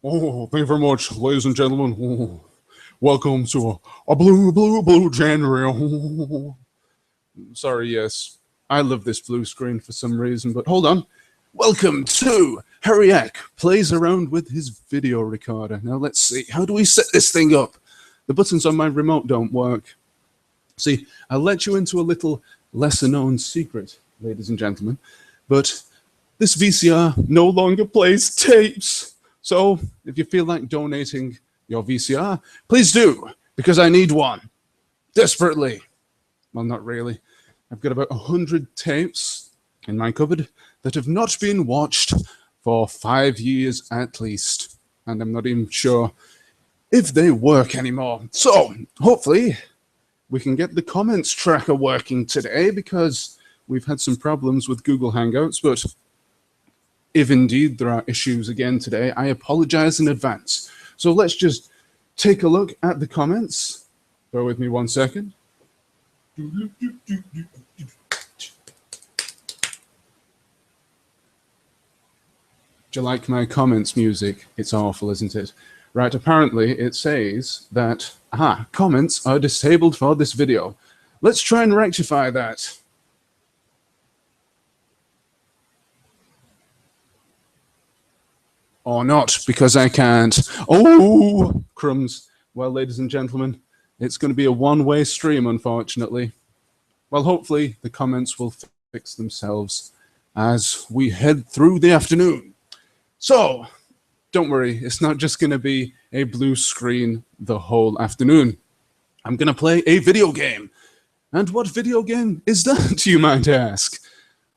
Oh, thank you very much, ladies and gentlemen. Oh, welcome to a blue January. Oh. Sorry, yes. I love this blue screen for some reason, but hold on. Welcome to Harriak plays around with his video recorder. Now let's see, how do we set this thing up? The buttons on my remote don't work. See, I'll let you into a little lesser known secret, ladies and gentlemen, but this VCR no longer plays tapes. So if you feel like donating your VCR, please do, because I need one desperately. Well, not really. I've got about 100 tapes in my cupboard that have not been watched for 5 years at least. And I'm not even sure if they work anymore. So hopefully we can get the comments tracker working today, because we've had some problems with Google Hangouts. But if indeed there are issues again today, I apologize in advance. So let's just take a look at the comments. Bear with me 1 second. Do you like my comments music? It's awful, isn't it? Right, apparently it says that, comments are disabled for this video. Let's try and rectify that. Or not, because I can't. Oh, crumbs. Well, ladies and gentlemen, it's going to be a one-way stream, unfortunately. Well, hopefully the comments will fix themselves as we head through the afternoon. So, don't worry, it's not just going to be a blue screen the whole afternoon. I'm going to play a video game. And what video game is that, you might ask?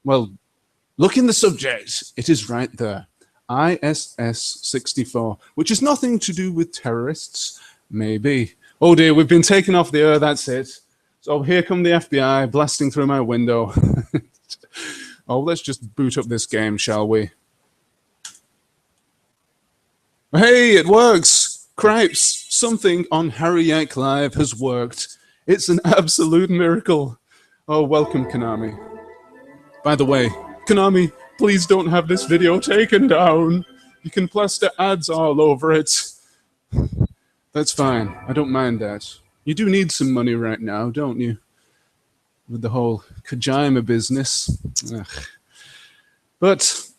Well, look in the subject. It is right there. ISS64, which is nothing to do with terrorists, maybe. Oh dear, we've been taken off the air, that's it. So here come the FBI blasting through my window. Oh, let's just boot up this game, shall we? Hey, it works! Cripes, something on Harriak Live has worked. It's an absolute miracle. Oh, welcome, Konami. By the way, Konami, please don't have this video taken down. You can plaster ads all over it. That's fine. I don't mind that. You do need some money right now, don't you? With the whole Kojima business. Ugh. But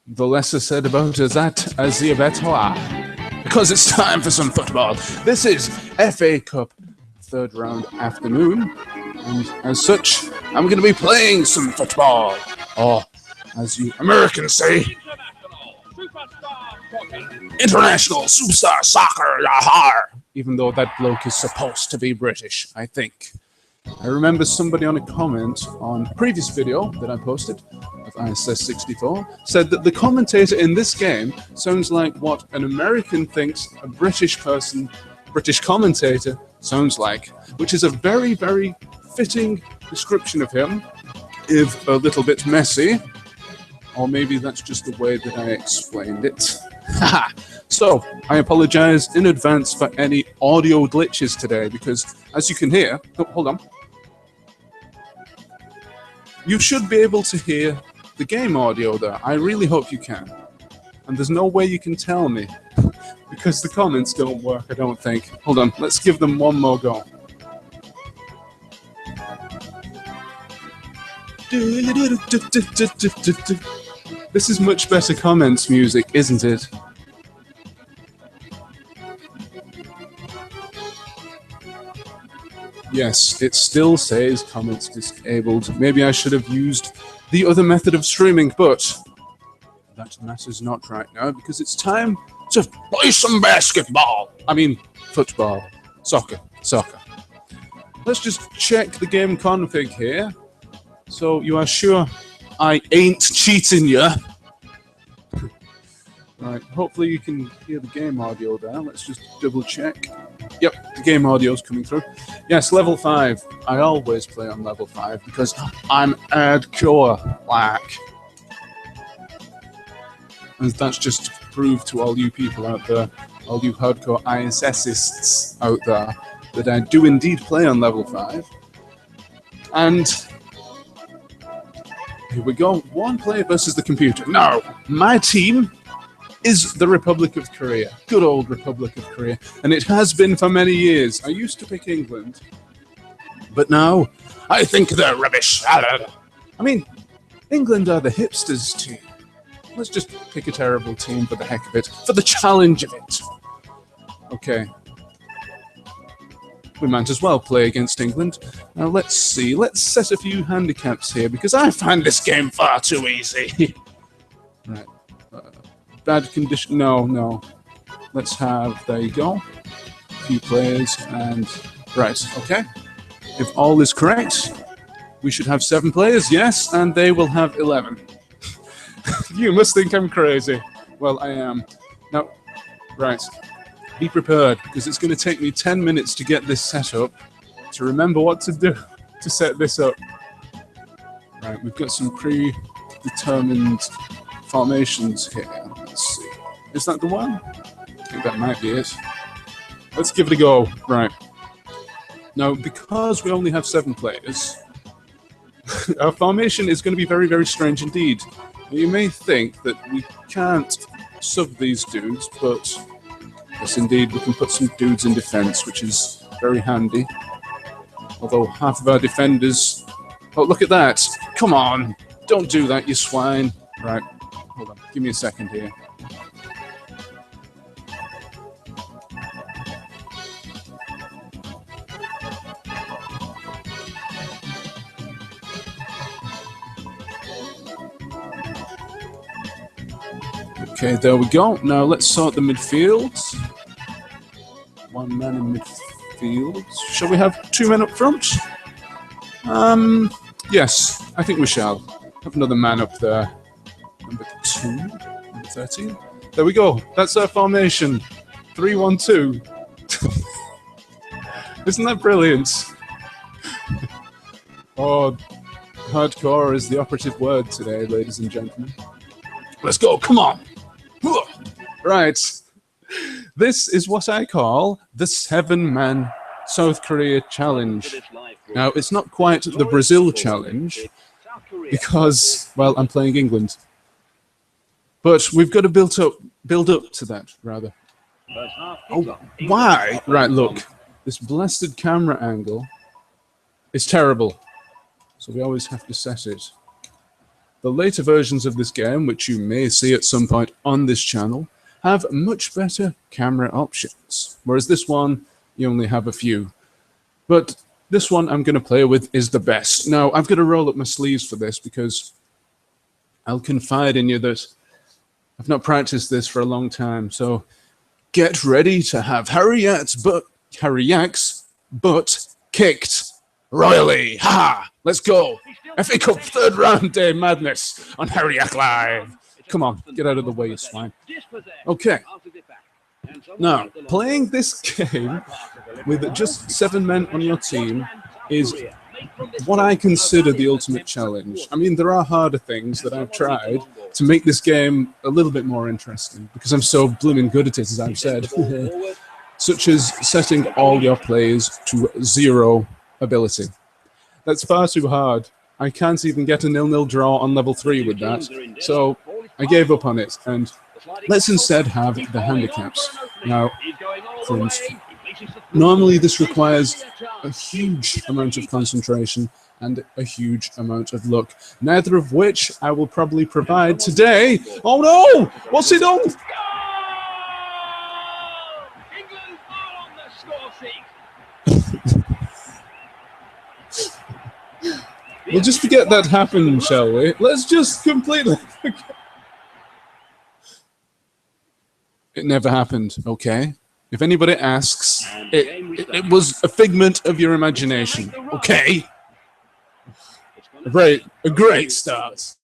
the lesser said about that, as the better. Because it's time for some football. This is FA Cup third round afternoon. And as such, I'm going to be playing some football. Or, as you Americans say, international superstar soccer, yahar! Even though that bloke is supposed to be British, I think. I remember somebody on a comment on a previous video that I posted of ISS64 said that the commentator in this game sounds like what an American thinks a British commentator sounds like, which is a very, very fitting description of him, if a little bit messy, or maybe that's just the way that I explained it. So, I apologize in advance for any audio glitches today, because as you can hear, oh, hold on. You should be able to hear the game audio there. I really hope you can. And there's no way you can tell me, because the comments don't work, I don't think. Hold on, let's give them one more go. This is much better comments music, isn't it? Yes, it still says comments disabled. Maybe I should have used the other method of streaming, but that matters not right now, because it's time to play some basketball. I mean, football. Soccer. Let's just check the game config here. So you are sure I ain't cheating ya? Right, hopefully you can hear the game audio there. Let's just double check. Yep, the game audio's coming through. Yes, level 5. I always play on level 5 because I'm hardcore black. And that's just to prove to all you people out there, all you hardcore ISSists out there, that I do indeed play on level 5. And here we go. One player versus the computer. Now, my team is the Republic of Korea. Good old Republic of Korea. And it has been for many years. I used to pick England, but now I think they're rubbish. I mean, England are the hipsters' team. Let's just pick a terrible team for the heck of it, for the challenge of it. Okay. We might as well play against England. Now let's see. Let's set a few handicaps here because I find this game far too easy. Right. Bad condition. No. Let's have. There you go. A few players and right. Okay. If all is correct, we should have 7 players. Yes, and they will have 11. You must think I'm crazy. Well, I am. Now, right. Be prepared, because it's going to take me 10 minutes to get this set up, to remember what to do to set this up. Right, we've got some predetermined formations here. Let's see. Is that the one? I think that might be it. Let's give it a go. Right. Now, because we only have 7 players, our formation is going to be very, very strange indeed. You may think that we can't sub these dudes, but yes, indeed, we can put some dudes in defense, which is very handy. Although half of our defenders... Oh, look at that! Come on! Don't do that, you swine! Right, hold on. Give me a second here. Okay, there we go. Now let's sort the midfields. 1 man in midfield. Shall we have 2 men up front? Yes, I think we shall. Have another man up there. Number 2, number 13. There we go. That's our formation. 3-1-2. Isn't that brilliant? Oh, hardcore is the operative word today, ladies and gentlemen. Let's go. Come on. Right. This is what I call the 7-man South Korea challenge. Now, it's not quite the Brazil challenge because, well, I'm playing England. But we've got to build up to that, rather. Oh, why? Right, look. This blasted camera angle is terrible. So we always have to set it. The later versions of this game, which you may see at some point on this channel, have much better camera options. Whereas this one, you only have a few. But this one I'm going to play with is the best. Now, I've got to roll up my sleeves for this because I'll confide in you that I've not practiced this for a long time. So get ready to have Harry Yak's butt kicked royally. Ha! Let's go. FA Cup 3rd round day madness on Harry Yak Live. Come on, get out of the way, you swine. Okay. Now, playing this game with just 7 men on your team is what I consider the ultimate challenge. I mean, there are harder things that I've tried to make this game a little bit more interesting because I'm so blooming good at it, as I've said. Such as setting all your players to 0 ability. That's far too hard. I can't even get a 0-0 draw on level 3 with that. So I gave up on it, and let's instead have the handicaps. Now, for instance, normally this requires a huge amount of concentration and a huge amount of luck, neither of which I will probably provide today. Oh no! What's he done? We'll just forget that happened, shall we? Let's just completely forget. It never happened, okay? If anybody asks, it was a figment of your imagination, okay? A great start.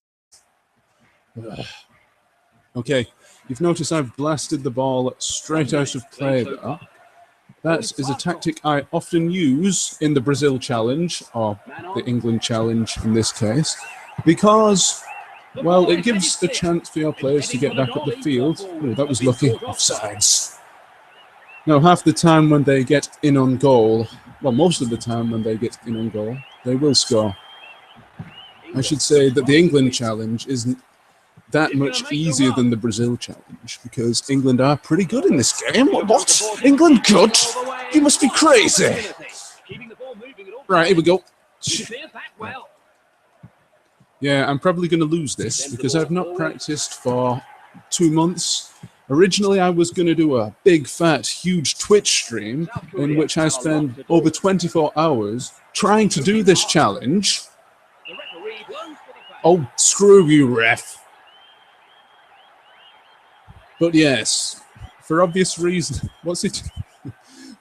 Okay, you've noticed I've blasted the ball straight out of play there. That is a tactic I often use in the Brazil challenge, or the England challenge in this case, because, well, it gives a chance for your players to get back up the field. Oh, that was lucky. Offsides. Now, half the time when they get in on goal, well, most of the time when they get in on goal, they will score. I should say that the England challenge isn't that much easier than the Brazil challenge because England are pretty good in this game. What? England good? You must be crazy. Right, here we go. Yeah, I'm probably going to lose this because I've not practiced for 2 months. Originally, I was going to do a big, fat, huge Twitch stream in which I spend over 24 hours trying to do this challenge. Oh, screw you, ref. But yes, for obvious reasons,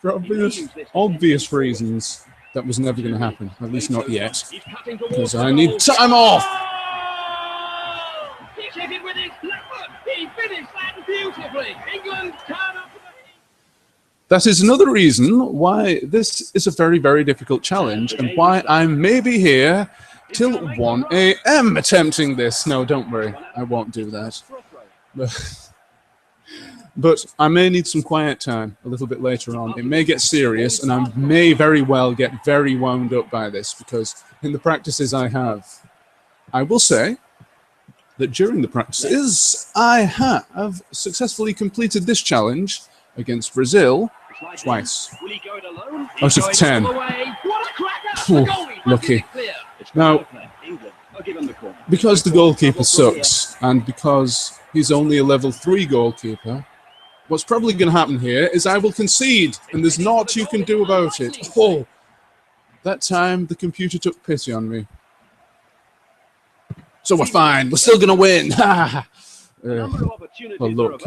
For obvious reasons, that was never going to happen, at least not yet, because I need time off. That is another reason why this is a very, very difficult challenge and why I may be here till 1 a.m. attempting this. No, don't worry, I won't do that. But I may need some quiet time a little bit later on. It may get serious, and I may very well get very wound up by this, because in the practices I have, I will say that during the practices, I have successfully completed this challenge against Brazil twice. Out of 10. Ooh, lucky. Now, because the goalkeeper sucks, and because he's only a level 3 goalkeeper, what's probably going to happen here is I will concede, and there's naught you can do about it. Oh, that time the computer took pity on me. So we're fine. We're still going to win. Well, look,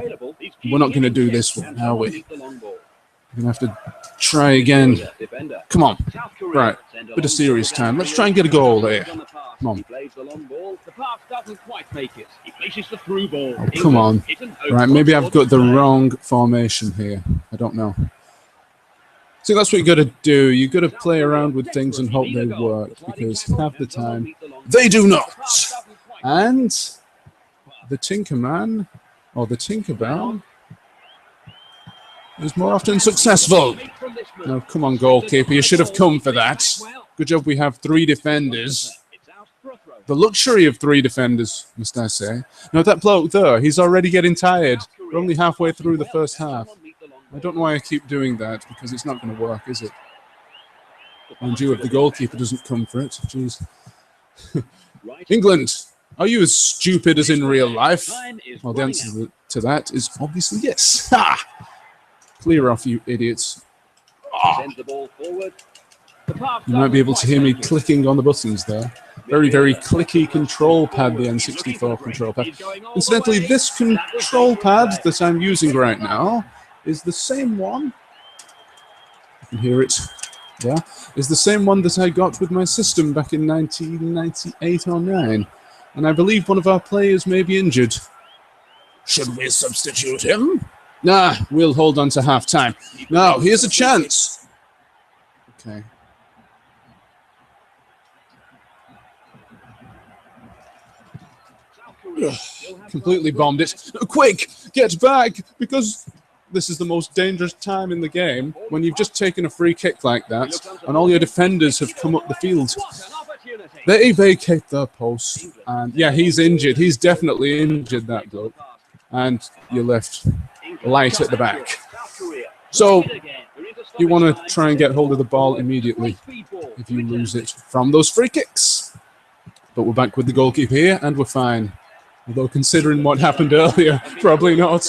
we're not going to do this one, are we? We're going to have to try again. Come on. Right. Bit of serious time. Let's try and get a goal here. Come on. Oh, come on. Right, maybe I've got the wrong formation here. I don't know. See, that's what you got to do. You got to play around with things and hope they work, because half the time they do not. And the Tinkerman, or the Tinkerbell, is more often successful. Now, come on, goalkeeper. You should have come for that. Good job we have 3 defenders. The luxury of 3 defenders, must I say. Now, that bloke there, he's already getting tired. We're only halfway through the first half. I don't know why I keep doing that, because it's not going to work, is it? And you, if the goalkeeper doesn't come for it. Jeez. England, are you as stupid as in real life? Well, the answer to that is obviously yes. Ha! Clear off, you idiots. Oh. You might be able to hear me clicking on the buttons there. Very, very clicky control pad, the N64 control pad. Incidentally, this control pad that I'm using right now is the same one. You can hear it. Yeah, is the same one that I got with my system back in 1998 or 9. And I believe one of our players may be injured. Should we substitute him? Nah, we'll hold on to half-time. Now, here's a chance. Okay. Ugh, completely bombed it. Quick, get back, because this is the most dangerous time in the game, when you've just taken a free kick like that, and all your defenders have come up the field. They vacate their post, and yeah, he's injured. He's definitely injured, that bloke. And you're left light at the back. So you want to try and get hold of the ball immediately if you lose it from those free kicks. But we're back with the goalkeeper here, and we're fine. Although considering what happened earlier, probably not.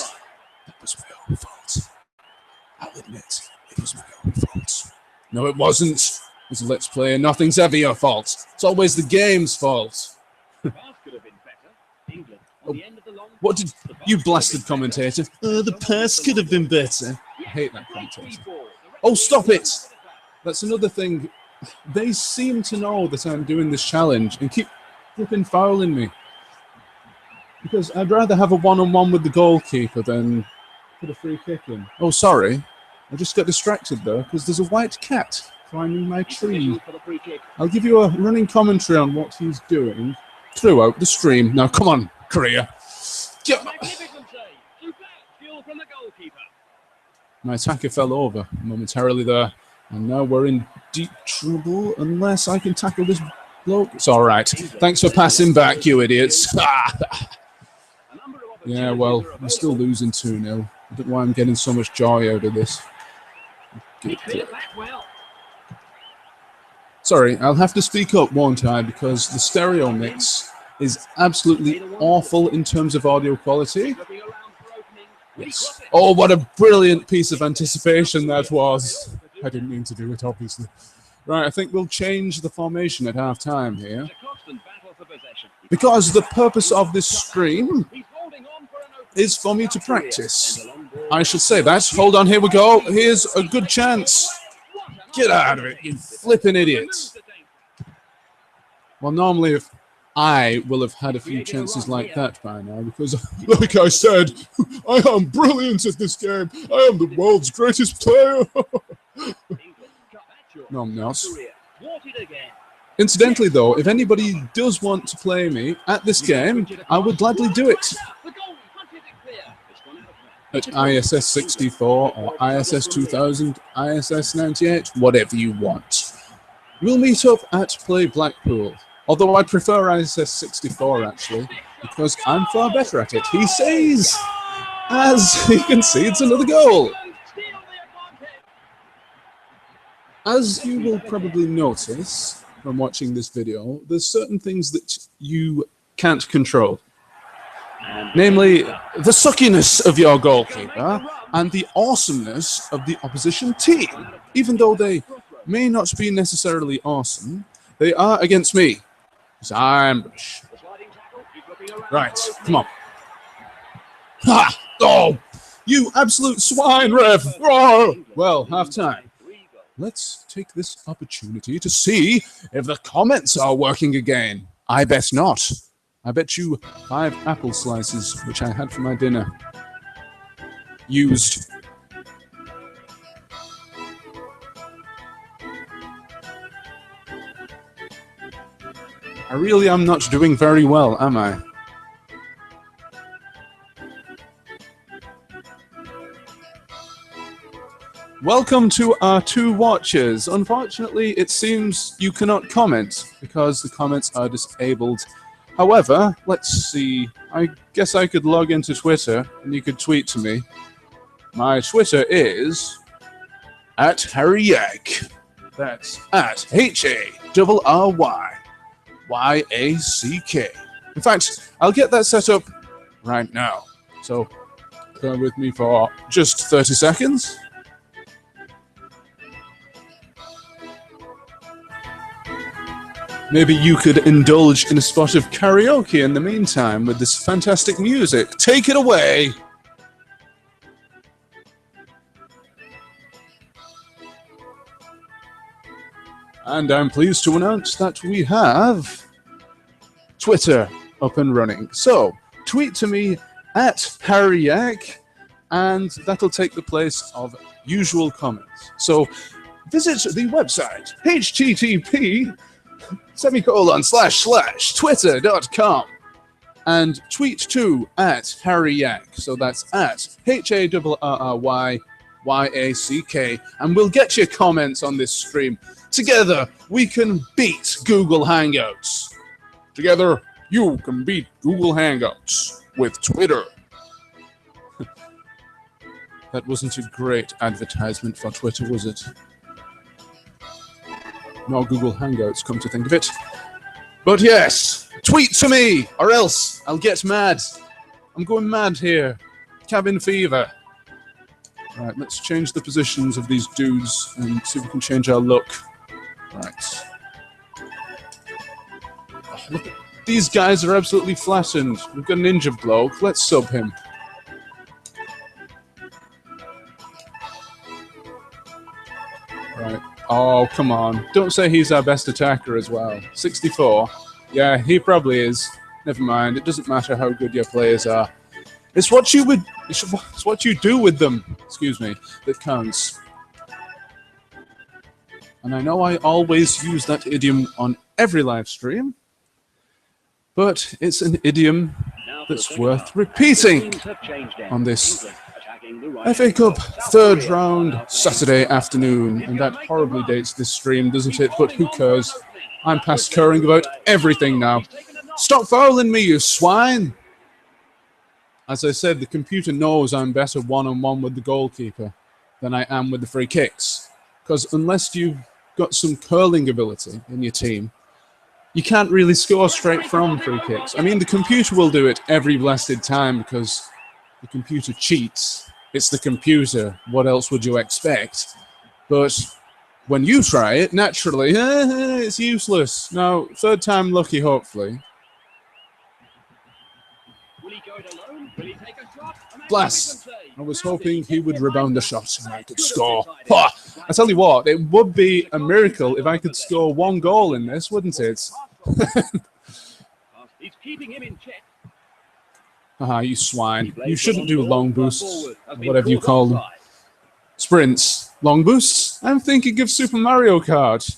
That was my own fault. I'll admit, it was my own fault. No, it wasn't. As a Let's Player, nothing's ever your fault. It's always the game's fault. Oh, what did you blasted commentator? The pass could have been better. I hate that commentator. Oh, stop it! That's another thing. They seem to know that I'm doing this challenge and keep flipping fouling me. Because I'd rather have a one-on-one with the goalkeeper than put a free kick in. Oh, sorry. I just got distracted though, because there's a white cat climbing my tree. I'll give you a running commentary on what he's doing throughout the stream. Now, come on, Korea. My attacker fell over momentarily there, and now we're in deep trouble unless I can tackle this bloke. It's all right. Thanks for passing back, you idiots. Yeah, well, we're still losing 2-0. I don't know why I'm getting so much joy out of this. Sorry, I'll have to speak up, won't I? Because the stereo mix is absolutely awful in terms of audio quality. Yes. Oh, what a brilliant piece of anticipation that was. I didn't mean to do it, obviously. Right, I think we'll change the formation at half-time here. Because the purpose of this stream is for me to practice. I should say that. Hold on, here we go. Here's a good chance. Get out of it, you flipping idiot. Well, normally if I will have had a few chances like that by now, because, like I said, I am brilliant at this game. I am the world's greatest player. No, I'm not. Incidentally, though, if anybody does want to play me at this game, I would gladly do it. At ISS64 or ISS2000, ISS98, whatever you want. We'll meet up at Play Blackpool. Although I prefer ISS64, actually, because I'm far better at it. He says, as he concedes another goal. As you will probably notice from watching this video, there's certain things that you can't control. Namely, the suckiness of your goalkeeper and the awesomeness of the opposition team. Even though they may not be necessarily awesome, they are against me. Because I'm British. Right, come on. Ha! Oh, you absolute swine, ref! Oh! Well, half-time. Let's take this opportunity to see if the comments are working again. I bet not. I bet you 5 apple slices, which I had for my dinner, used. I really am not doing very well, am I? Welcome to our 2 watchers. Unfortunately, it seems you cannot comment because the comments are disabled. However, let's see. I guess I could log into Twitter and you could tweet to me. My Twitter is @HarryYack. That's @HARRYYACK. In fact, I'll get that set up right now. So bear with me for just 30 seconds. Maybe you could indulge in a spot of karaoke in the meantime with this fantastic music. Take it away! And I'm pleased to announce that we have Twitter up and running. So, tweet to me @HarryYack, and that'll take the place of usual comments. So, visit the website, http://twitter.com, and tweet to @HarryYack. So that's @HARRYYACK, and we'll get your comments on this stream. Together, we can beat Google Hangouts. Together, you can beat Google Hangouts with Twitter. That wasn't a great advertisement for Twitter, was it? Nor Google Hangouts, come to think of it. But yes, tweet to me, or else I'll get mad. I'm going mad here. Cabin fever. Right, let's change the positions of these dudes and see if we can change our look. Right. Oh, look, these guys are absolutely flattened. We've got an injured bloke. Let's sub him. Right. Oh, come on. Don't say he's our best attacker as well. 64. Yeah, he probably is. Never mind. It doesn't matter how good your players are. It's what you would. It's what you do with them. Excuse me. That counts. And I know I always use that idiom on every live stream, but it's an idiom that's worth repeating on this FA Cup 3rd round Saturday afternoon. And that horribly dates this stream, doesn't it? But who cares? I'm past caring about everything now. Stop fouling me, you swine! As I said, the computer knows I'm better one-on-one with the goalkeeper than I am with the free kicks. Because unless you've got some curling ability in your team, you can't really score straight from free kicks. I mean, the computer will do it every blasted time because the computer cheats. It's the computer. What else would you expect? But when you try it, naturally, it's useless. Now, third time lucky, hopefully. Blast! I was hoping he would rebound the shot and I could score. Ha! I tell you what, it would be a miracle if I could score one goal in this, wouldn't it? Haha, you swine. You shouldn't do long boosts, whatever you call them. Sprints. Long boosts? I'm thinking of Super Mario Kart.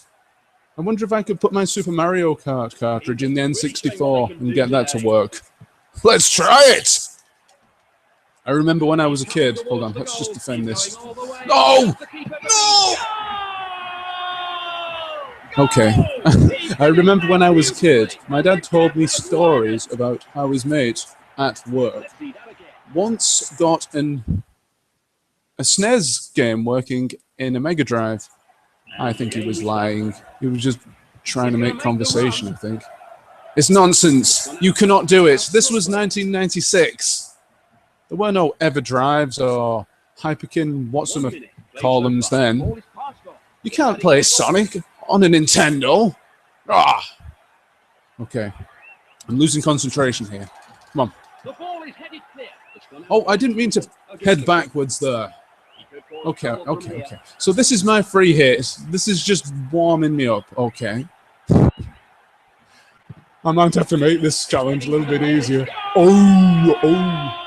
I wonder if I could put my Super Mario Kart cartridge in the N64 and get that to work. Let's try it! I remember when I was a kid. Hold on, let's just defend this. No! No! Okay. I remember when I was a kid, my dad told me stories about how his mate at work once got a SNES game working in a Mega Drive. I think he was lying. He was just trying to make conversation, I think. It's nonsense. You cannot do it. This was 1996. There were no EverDrives or Hyperkin whatchamacallums then. You can't play Sonic on a Nintendo. Ah. Okay. I'm losing concentration here. Come on. Oh, I didn't mean to head backwards there. Okay. So this is my free hit. This is just warming me up. Okay. I might have to make this challenge a little bit easier. Oh.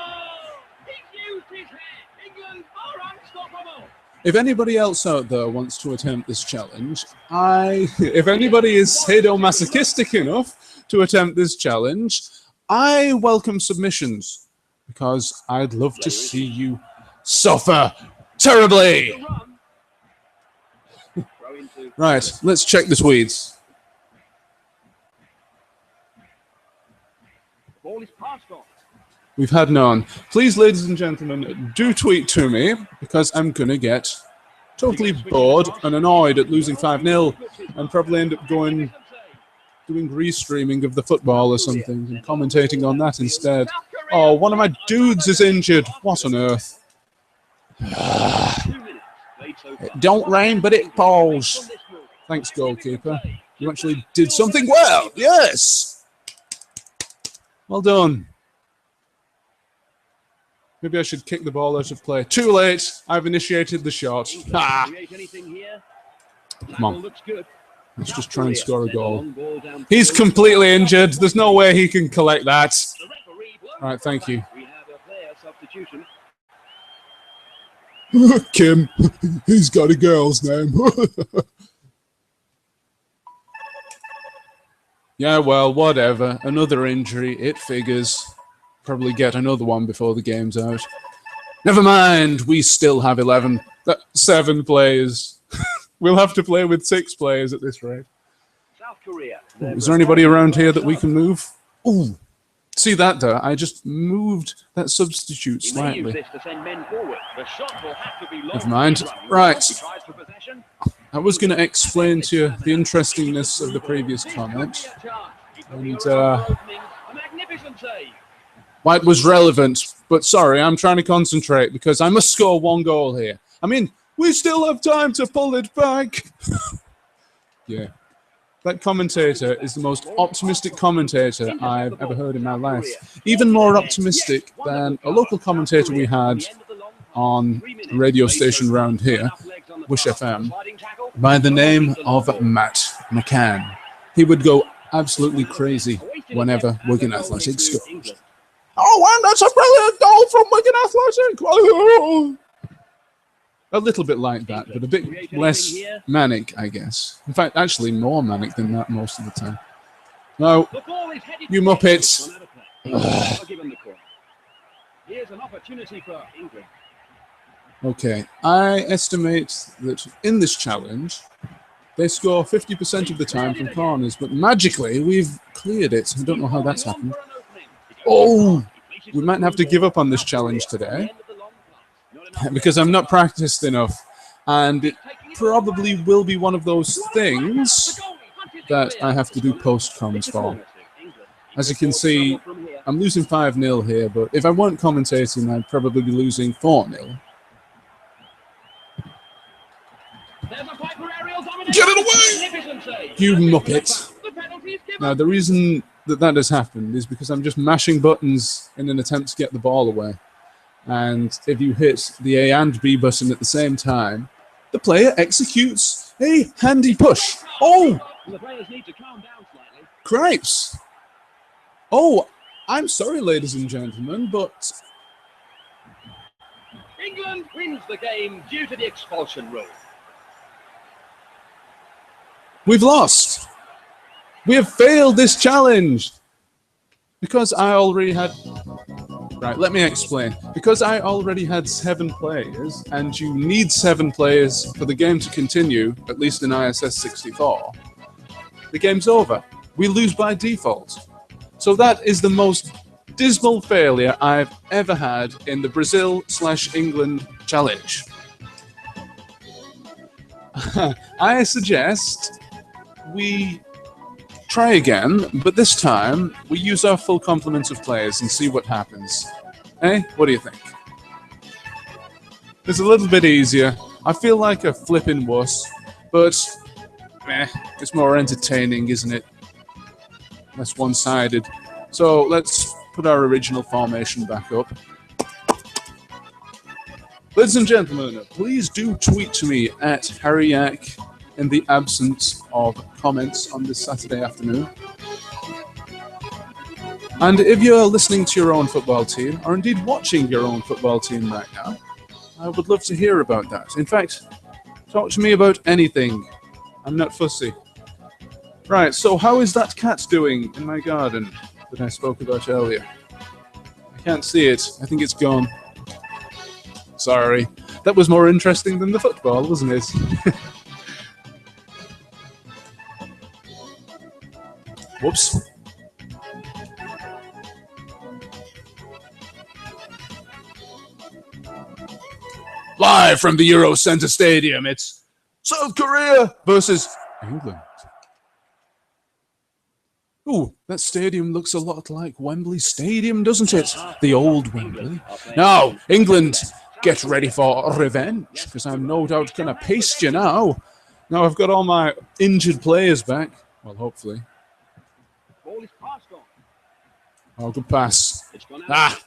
If anybody else out there wants to attempt this challenge, if anybody is sadomasochistic enough to attempt this challenge, I welcome submissions because I'd love to see you suffer terribly. Right, let's check the tweets. We've had none. Please, ladies and gentlemen, do tweet to me because I'm going to get totally bored and annoyed at losing 5-0 and probably end up doing restreaming of the football or something and commentating on that instead. Oh, one of my dudes is injured. What on earth? It don't rain, but it pours. Thanks, goalkeeper. You actually did something well. Yes. Well done. Maybe I should kick the ball out of play. Too late. I've initiated the shot. Ah. Come on. Let's just try and score a goal. He's completely injured. There's no way he can collect that. All right, thank you. Kim, he's got a girl's name. Yeah, well, whatever. Another injury. It figures. Probably get another one before the game's out. Never mind. We still have 7 players. We'll have to play with 6 players at this rate. Oh, is there anybody around here that we can move? Oh, see that there? I just moved that substitute slightly. Never mind. Right. I was going to explain to you the interestingness of the previous comment. And why it was relevant. But sorry, I'm trying to concentrate because I must score 1 goal here. I mean, we still have time to pull it back. Yeah. That commentator is the most optimistic commentator I've ever heard in my life. Even more optimistic than a local commentator we had on a radio station around here, Wish FM, by the name of Matt McCann. He would go absolutely crazy whenever Wigan Athletic scored. Oh, and that's a brilliant goal from Wigan Athletic! Oh. A little bit like that, but a bit less manic, I guess. In fact, actually more manic than that most of the time. No, you muppets. Okay, I estimate that in this challenge, they score 50% of the time from corners, but magically we've cleared it. I don't know how that's happened. Oh, we might have to give up on this challenge today because I'm not practiced enough. And it probably will be one of those things that I have to do post-comms for. As you can see, I'm losing 5-0 here, but if I weren't commentating, I'd probably be losing 4-0. Get it away! You muppet! Now, the reason that has happened is because I'm just mashing buttons in an attempt to get the ball away. And if you hit the A and B button at the same time, the player executes a handy push. Oh! Cripes! Oh, I'm sorry, ladies and gentlemen, but England wins the game due to the expulsion rule. We've lost. We have failed this challenge. Because I already had... Right, let me explain. Because I already had 7 players, and you need 7 players for the game to continue, at least in ISS64, the game's over. We lose by default. So that is the most dismal failure I've ever had in the Brazil/England challenge. I suggest we try again, but this time we use our full complement of players and see what happens. Eh? What do you think? It's a little bit easier. I feel like a flipping wuss, but it's more entertaining, isn't it? Less one-sided. So let's put our original formation back up. Ladies and gentlemen, please do tweet to me at Harryak in the absence of comments on this Saturday afternoon. And if you're listening to your own football team, or indeed watching your own football team right now, I would love to hear about that. In fact, talk to me about anything. I'm not fussy. Right, so how is that cat doing in my garden that I spoke about earlier? I can't see it. I think it's gone. Sorry. That was more interesting than the football, wasn't it? Whoops. Live from the Eurocenter Stadium, it's South Korea versus England. Ooh, that stadium looks a lot like Wembley Stadium, doesn't it? The old Wembley. Now, England, get ready for revenge, because I'm no doubt going to paste you now. Now I've got all my injured players back. Well, hopefully. Oh, good pass. Ah!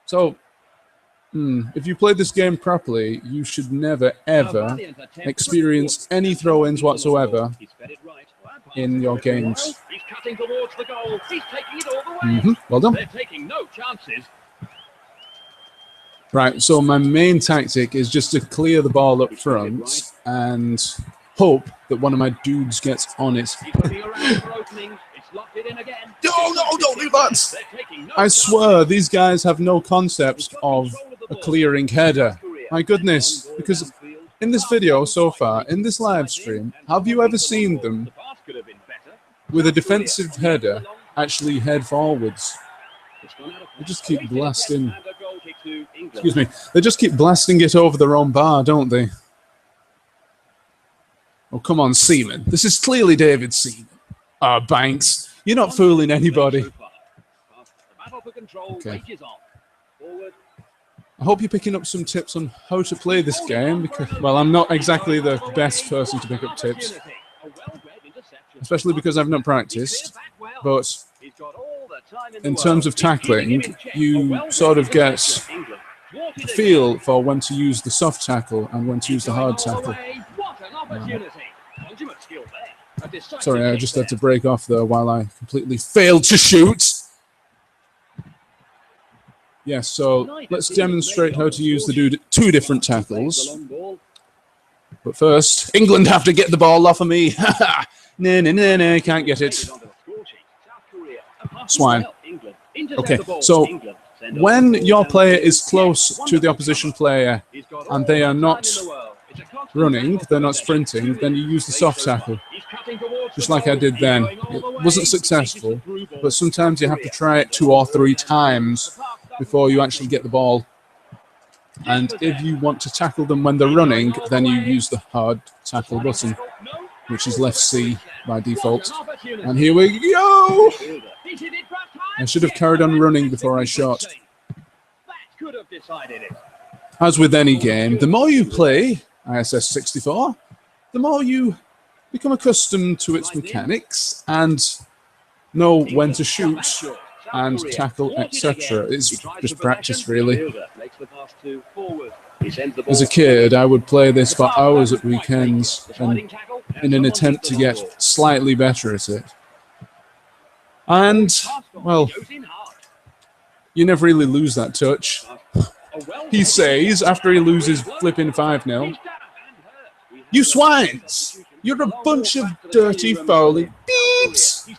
So, if you play this game properly, you should never, ever experience any throw-ins whatsoever in your games. He's cutting towards the goal. He's taking it all the way. Well done. They're taking no chances. Right, so my main tactic is just to clear the ball up front and hope that one of my dudes gets on it. No, don't do that! I swear, these guys have no concept of a clearing header. My goodness, because in this video so far, in this live stream, have you ever seen them with a defensive header actually head forwards? They just keep blasting. Excuse me. They just keep blasting it over their own bar, don't they? Oh, come on, Seaman. This is clearly David Seaman. Ah, Banks. You're not fooling anybody. Okay. I hope you're picking up some tips on how to play this game, because, well, I'm not exactly the best person to pick up tips, especially because I've not practiced, but in terms of tackling, you sort of get a feel for when to use the soft tackle and when to use the hard tackle. Sorry, I just had to break off there while I completely failed to shoot. Yes, so let's demonstrate how to use the two different tackles. But first, England have to get the ball off of me. No, can't get it. Swine. Okay, so when your player is close to the opposition player and they are not running, they're not sprinting, then you use the soft tackle. just like I did then. It wasn't successful, but sometimes you have to try it 2 or 3 times before you actually get the ball. And if you want to tackle them when they're running, then you use the hard tackle button, which is left C by default. And here we go! I should have carried on running before I shot. As with any game, the more you play ISS64, the more you become accustomed to its mechanics and know when to shoot and tackle, etc. It's just practice, really. As a kid, I would play this for hours at weekends and in an attempt to get slightly better at it. And, well, you never really lose that touch. He says, after he loses flipping 5-0, "You swines! You're a bunch of dirty, fouling beeps!"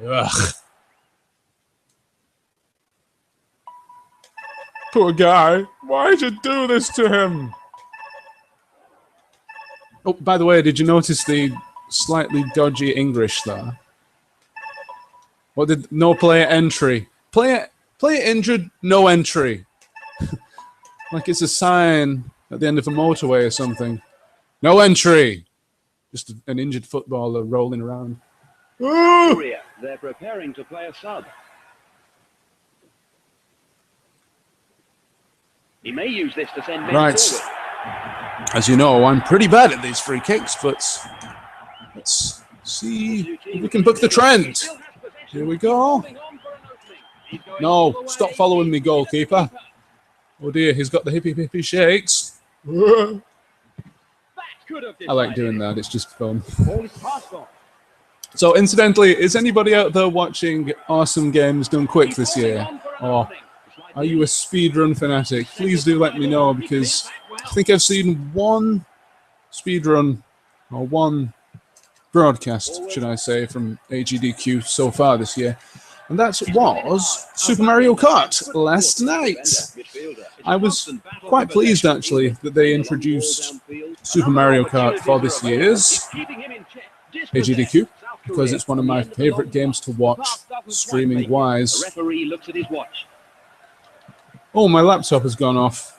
Ugh. Poor guy. Why'd you do this to him? Oh, by the way, did you notice the slightly dodgy English there? What did no player entry? Player injured, no entry. Like it's a sign at the end of a motorway or something. No entry. Just an injured footballer rolling around. Korea, they're preparing to play a sub. He may use this to send men forward. As you know, I'm pretty bad at these free kicks, but let's see if we can book the trend. Here we go. No, stop following me, goalkeeper. Oh dear, he's got the hippie shakes. I like doing that, it's just fun. So incidentally, is anybody out there watching Awesome Games Done Quick this year? Or are you a speedrun fanatic? Please do let me know, because I think I've seen one speedrun, or one broadcast, should I say, from AGDQ so far this year. And that was Super Mario Kart last night. I was quite pleased, actually, that they introduced Super Mario Kart for this year's AGDQ, because it's one of my favorite games to watch, streaming-wise. Oh, my laptop has gone off.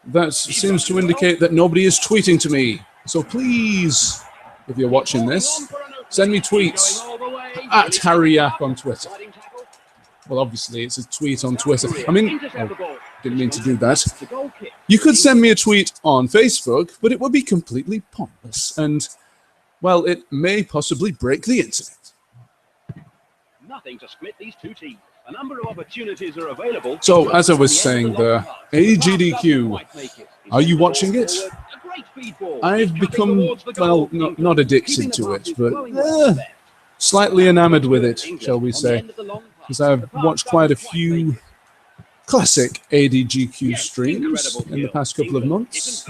That seems to indicate that nobody is tweeting to me. So please, if you're watching this, send me tweets at Harry Yap on Twitter. Well, obviously, it's a tweet on Twitter. I mean, I didn't mean to do that. You could send me a tweet on Facebook, but it would be completely pointless. And, well, it may possibly break the internet. Nothing to split these two teams. A number of opportunities are available. So, as I was saying, the AGDQ, are you watching it? I've become, well, not addicted to it, but slightly enamored with it, shall we say. Because I've watched quite a few classic ADGQ streams in the past couple of months.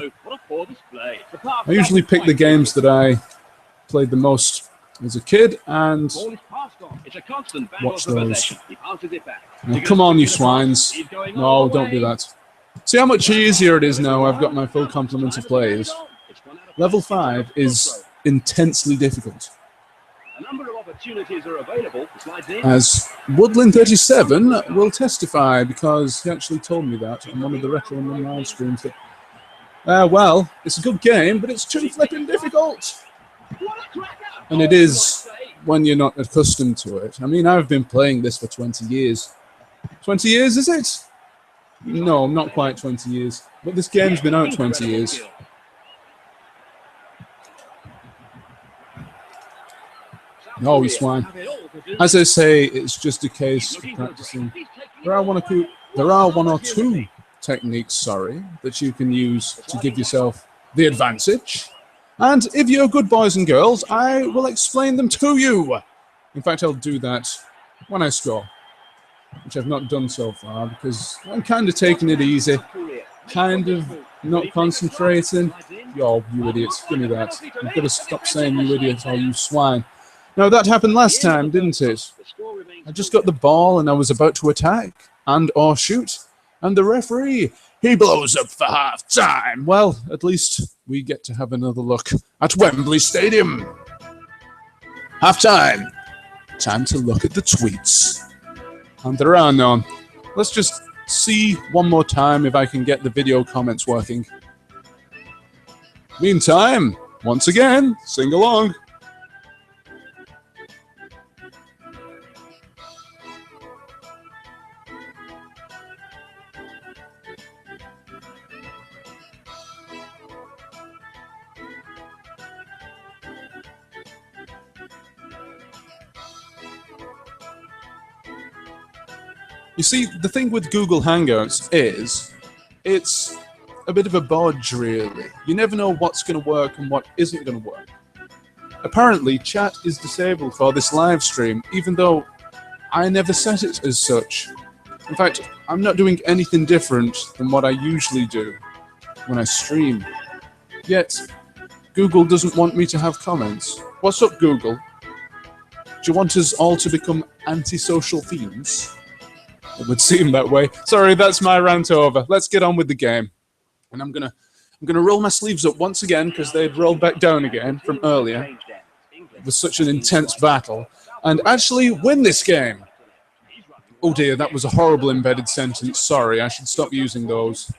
I usually pick the games that I played the most as a kid and watch those. Now, come on, you swines. No, don't do that. See how much easier it is now I've got my full complement of players. Level 5 is intensely difficult. As Woodland37 will testify, because he actually told me that on one of the Retro and live streams. That, well, it's a good game, but it's too flipping difficult. And it is when you're not accustomed to it. I mean, I've been playing this for 20 years. 20 years, is it? No, not quite 20 years. But this game's been out 20 years. Oh, you swine. As I say, it's just a case of practicing. There are one or two techniques, that you can use to give yourself the advantage. And if you're good boys and girls, I will explain them to you. In fact, I'll do that when I score, which I've not done so far, because I'm kind of taking it easy, kind of not concentrating. Yo, you idiots, give me that. You've got to stop saying you idiot or you swine. Now, that happened last time, didn't it? I just got the ball and I was about to attack and or shoot, and the referee, he blows up for half-time. Well, at least we get to have another look at Wembley Stadium. Half time. Time to look at the tweets. And there are none. Let's just see one more time if I can get the video comments working. Meantime, once again, sing along. You see, the thing with Google Hangouts is, it's a bit of a bodge, really. You never know what's going to work and what isn't going to work. Apparently, chat is disabled for this live stream, even though I never set it as such. In fact, I'm not doing anything different than what I usually do when I stream. Yet, Google doesn't want me to have comments. What's up, Google? Do you want us all to become antisocial fiends? It would seem that way. Sorry, that's my rant over. Let's get on with the game. And I'm gonna roll my sleeves up once again because they'd rolled back down again from earlier. It was such an intense battle. And actually win this game. Oh dear, that was a horrible embedded sentence. Sorry, I should stop using those.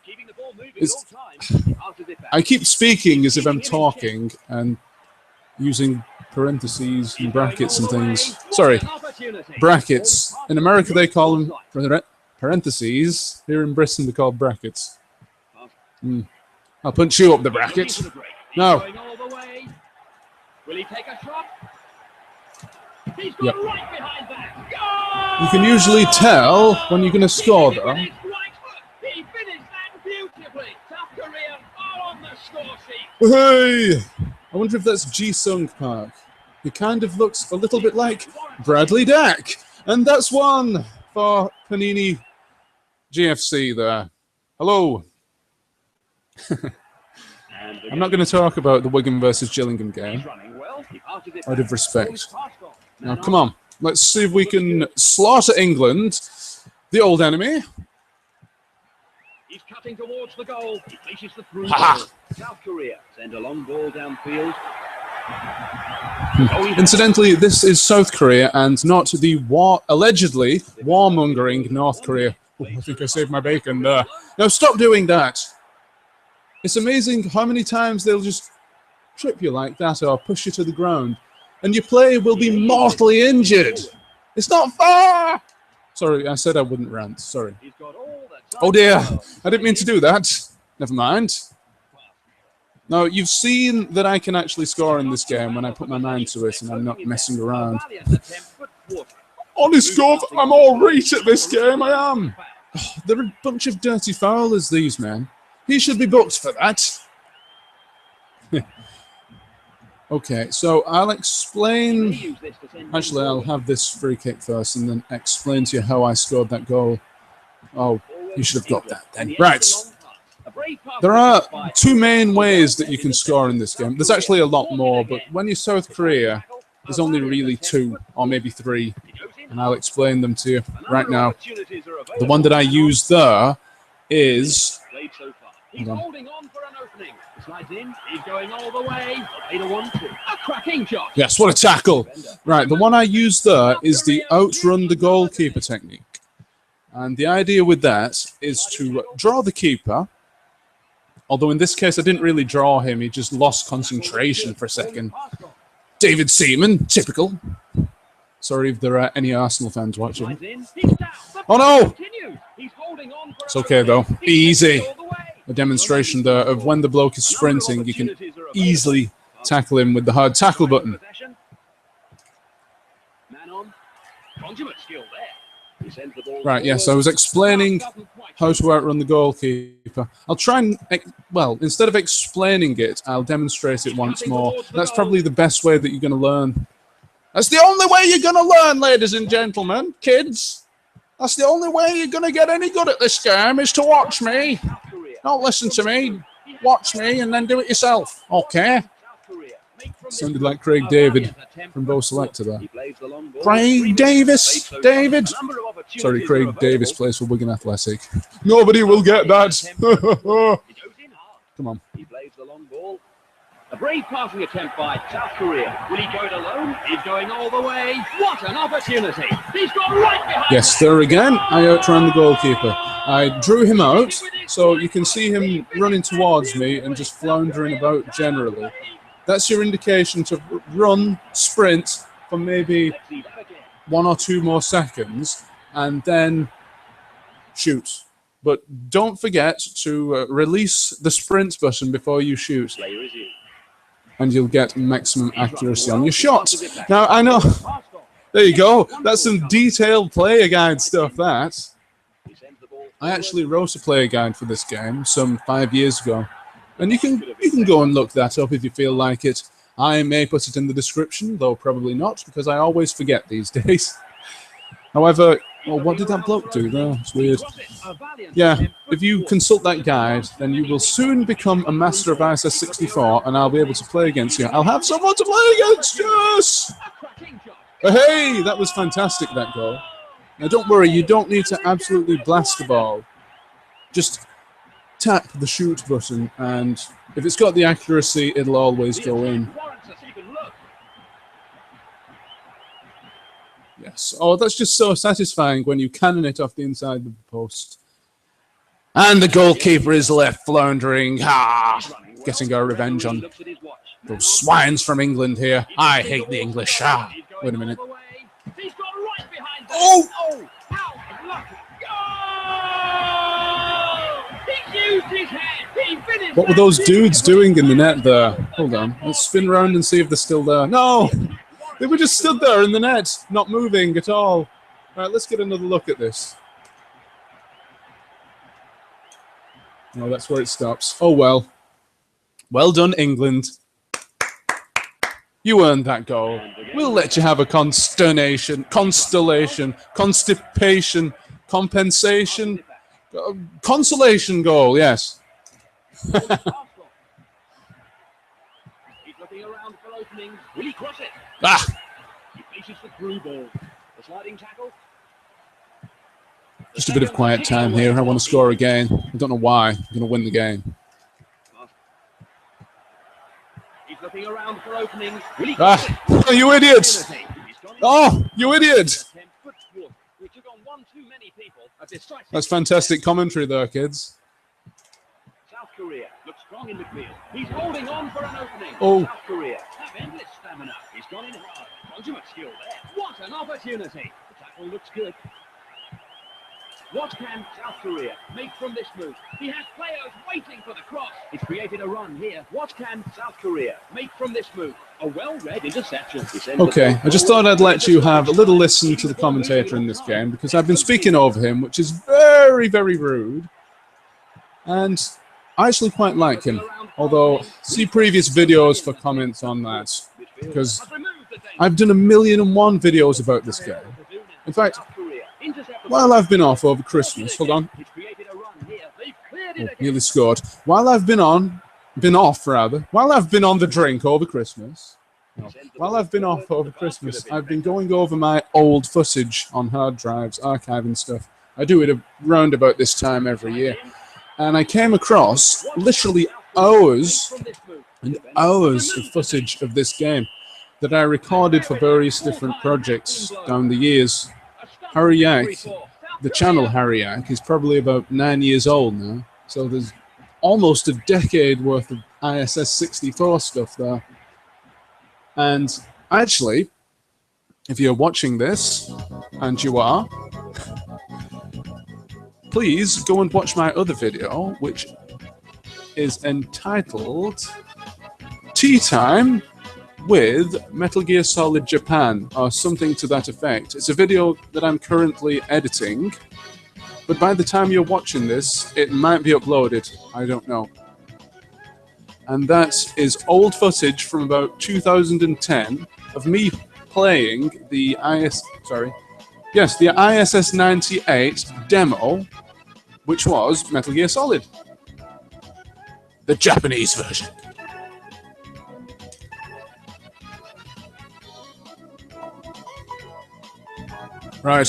I keep speaking as if I'm talking and using parentheses and brackets and things. Sorry, brackets. In America they call them parentheses. Here in Britain they call brackets. I'll punch you up the bracket. No. Will he take a shot? He's got right behind that. You can usually tell when you're going to score, though. He finished that beautifully. South Korea all on the score sheet. Hey! I wonder if that's Ji-Sung Park. He kind of looks a little bit like Bradley Dack. And that's one for Panini GFC there. Hello. I'm not going to talk about the Wigan versus Gillingham game. Out of respect. Now, come on. Let's see if we can slaughter England, the old enemy. He's cutting towards the goal. He places the through ball. South Korea send a long ball downfield. Incidentally, this is South Korea and not the allegedly warmongering North Korea. Oh, I think I saved my bacon there. Now, stop doing that. It's amazing how many times they'll just trip you like that or push you to the ground, and your player will be mortally injured. It's not fair! Sorry, I said I wouldn't rant. Sorry. Oh dear, I didn't mean to do that. Never mind. Now, you've seen that I can actually score in this game when I put my mind to it and I'm not messing around. Honest God, I'm all right at this game, I am. Oh, they're a bunch of dirty foulers, these men. He should be booked for that. Okay, so I'll explain. Actually, I'll have this free kick first and then explain to you how I scored that goal. Oh, you should have got that then. Right. There are two main ways that you can score in this game. There's actually a lot more, but when you're South Korea, there's only really two or maybe three, and I'll explain them to you right now. The one that I use there is... He's holding on for an opening. Slides in. He's going all the way. A cracking shot. Yes, what a tackle. Right, the one I use there is the outrun the goalkeeper technique. And the idea with that is to draw the keeper. Although in this case, I didn't really draw him. He just lost concentration for a second. David Seaman, typical. Sorry if there are any Arsenal fans watching. Oh no! It's okay though. Easy. A demonstration there of when the bloke is sprinting, you can easily tackle him with the hard tackle button. Right, yes, I was explaining how to outrun the goalkeeper. I'll try and, well, instead of explaining it, I'll demonstrate it once more. That's probably the best way that you're going to learn. That's the only way you're going to learn, ladies and gentlemen, kids. That's the only way you're going to get any good at this game is to watch me. Don't listen to me. Watch me and then do it yourself. Okay. Sounded like Craig David from Bo Selector there. Craig Davis. David. Sorry, Craig Davis plays for Wigan Athletic. Nobody will get that. Come on. A brave passing attempt by South Korea. Will he go it alone? He's going all the way. What an opportunity. He's gone right behind. Yes, there again, I outran the goalkeeper. I drew him out, so you can see him running towards me and just floundering about generally. That's your indication to run, sprint for maybe 1 or 2 more seconds, and then shoot. But don't forget to release the sprint button before you shoot, and you'll get maximum accuracy on your shot. Now, I know, there you go. That's some detailed player guide stuff, that. I actually wrote a player guide for this game some 5 years ago, and you can go and look that up if you feel like it. I may put it in the description, though probably not, because I always forget these days. However, well, what did that bloke do there? It's weird. Yeah, if you consult that guide, then you will soon become a master of ISS64, and I'll be able to play against you. I'll have someone to play against, yes! Hey, that was fantastic, that goal. Now, don't worry, you don't need to absolutely blast the ball. Just tap the shoot button, and if it's got the accuracy, it'll always go in. Yes. Oh, that's just so satisfying when you cannon it off the inside of the post. And the goalkeeper is left floundering. Getting our revenge on those swines from England here. I hate the English. Wait a minute. Oh! What were those dudes doing in the net there? Hold on. Let's spin around and see if they're still there. No! They were just stood there in the net, not moving at all. All right, let's get another look at this. No, that's where it stops. Oh, well. Well done, England. You earned that goal. We'll let you have a constipation, compensation, consolation goal, yes. He's looking around for openings. Will he cross it? He faces the through ball. The sliding tackle. Just a bit of quiet time here. I want to score again. I don't know why. I'm going to win the game. He's looking around for openings. You idiot! Oh, you idiot! That's fantastic commentary there, kids. South Korea looks strong in the field. He's holding on for an opening. Oh. South Korea have endless stamina. He's gone in hard. Consummate skill there. What an opportunity. The tackle looks good. What can South Korea make from this move? He has players waiting for the cross. It's created a run here. What can South Korea make from this move? A well-read interception. Okay, I just thought I'd let you have a little listen to the commentator in this game, because I've been speaking over him, which is very, very rude. And I actually quite like him, although see previous videos for comments on that, because I've done 1,000,001 videos about this game. In fact, while I've been off over Christmas, hold on, oh, nearly scored. While I've been off the drink over Christmas, while I've been off over Christmas, I've been going over my old footage on hard drives, archiving stuff. I do it around about this time every year. And I came across literally hours and hours of footage of this game that I recorded for various different projects down the years. Harryak, the channel Harryak, is probably about 9 years old now. So there's almost a decade worth of ISS64 stuff there. And actually, if you're watching this, and you are, please go and watch my other video, which is entitled Tea Time with Metal Gear Solid Japan, or something to that effect. It's a video that I'm currently editing, but by the time you're watching this, it might be uploaded. I don't know. And that is old footage from about 2010 of me playing the ISS98 demo, which was Metal Gear Solid, the Japanese version. Right,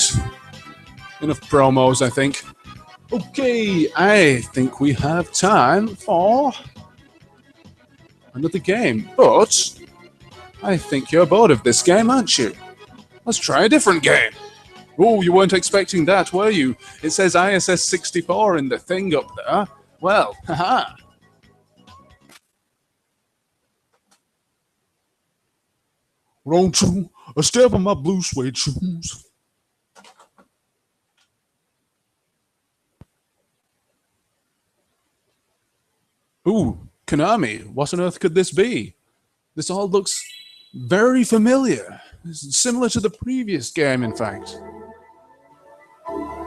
enough promos, I think. Okay, I think we have time for another game. But I think you're bored of this game, aren't you? Let's try a different game. Oh, you weren't expecting that, were you? It says ISS64 in the thing up there. Well, haha. Won't you step on my blue suede shoes? Ooh, Konami, what on earth could this be? This all looks very familiar. It's similar to the previous game, in fact.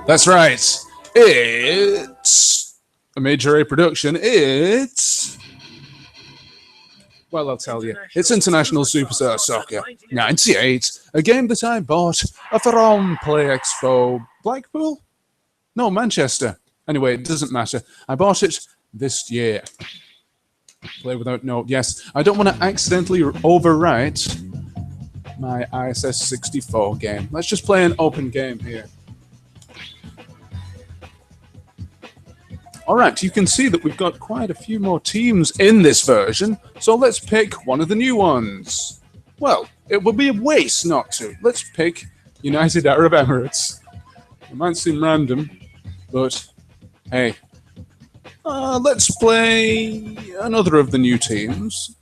That's right. It's a Major A production. Well, I'll tell you. It's International Superstar Soccer 98, a game that I bought from Play Expo Blackpool? No, Manchester. Anyway, it doesn't matter. I bought it this year. Play without note. Yes, I don't want to accidentally overwrite my ISS64 game. Let's just play an open game here. All right, you can see that we've got quite a few more teams in this version, so let's pick one of the new ones. Well, it would be a waste not to. Let's pick United Arab Emirates. It might seem random, but hey. Let's play another of the new teams.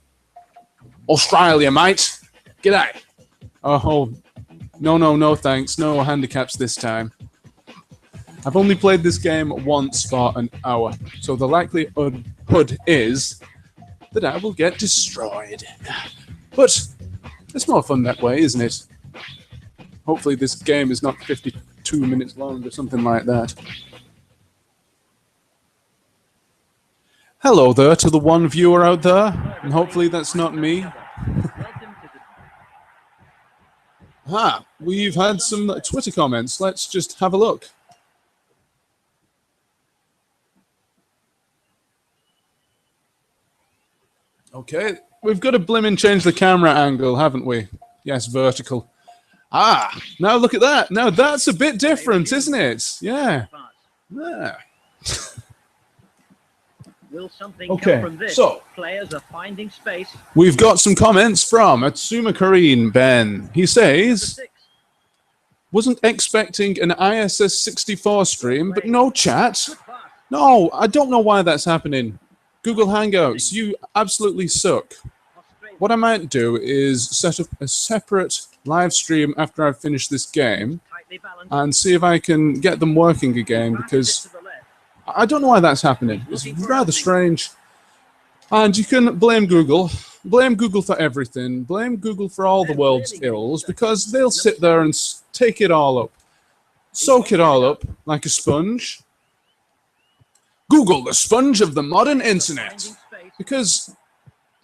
Australia, mate. G'day. Oh, no, thanks. No handicaps this time. I've only played this game once for an hour, so the likelihood is that I will get destroyed. But it's more fun that way, isn't it? Hopefully this game is not 52 minutes long or something like that. Hello there to the one viewer out there, and hopefully that's not me. We've had some Twitter comments. Let's just have a look. Okay, we've got to blimmin' change the camera angle, haven't we? Yes, vertical. Now look at that. Now that's a bit different, isn't it? Yeah. Will something come from this? So Players are finding space. We've got some comments from Atsuma Kareen Ben. He says, wasn't expecting an ISS64 stream, but no chat. No, I don't know why that's happening. Google Hangouts, you absolutely suck. What I might do is set up a separate live stream after I've finished this game and see if I can get them working again, because I don't know why that's happening. It's rather strange. And you can blame Google. Blame Google for everything. Blame Google for all the world's ills, because they'll sit there and take it all up. Soak it all up like a sponge. Google, the sponge of the modern internet. Because,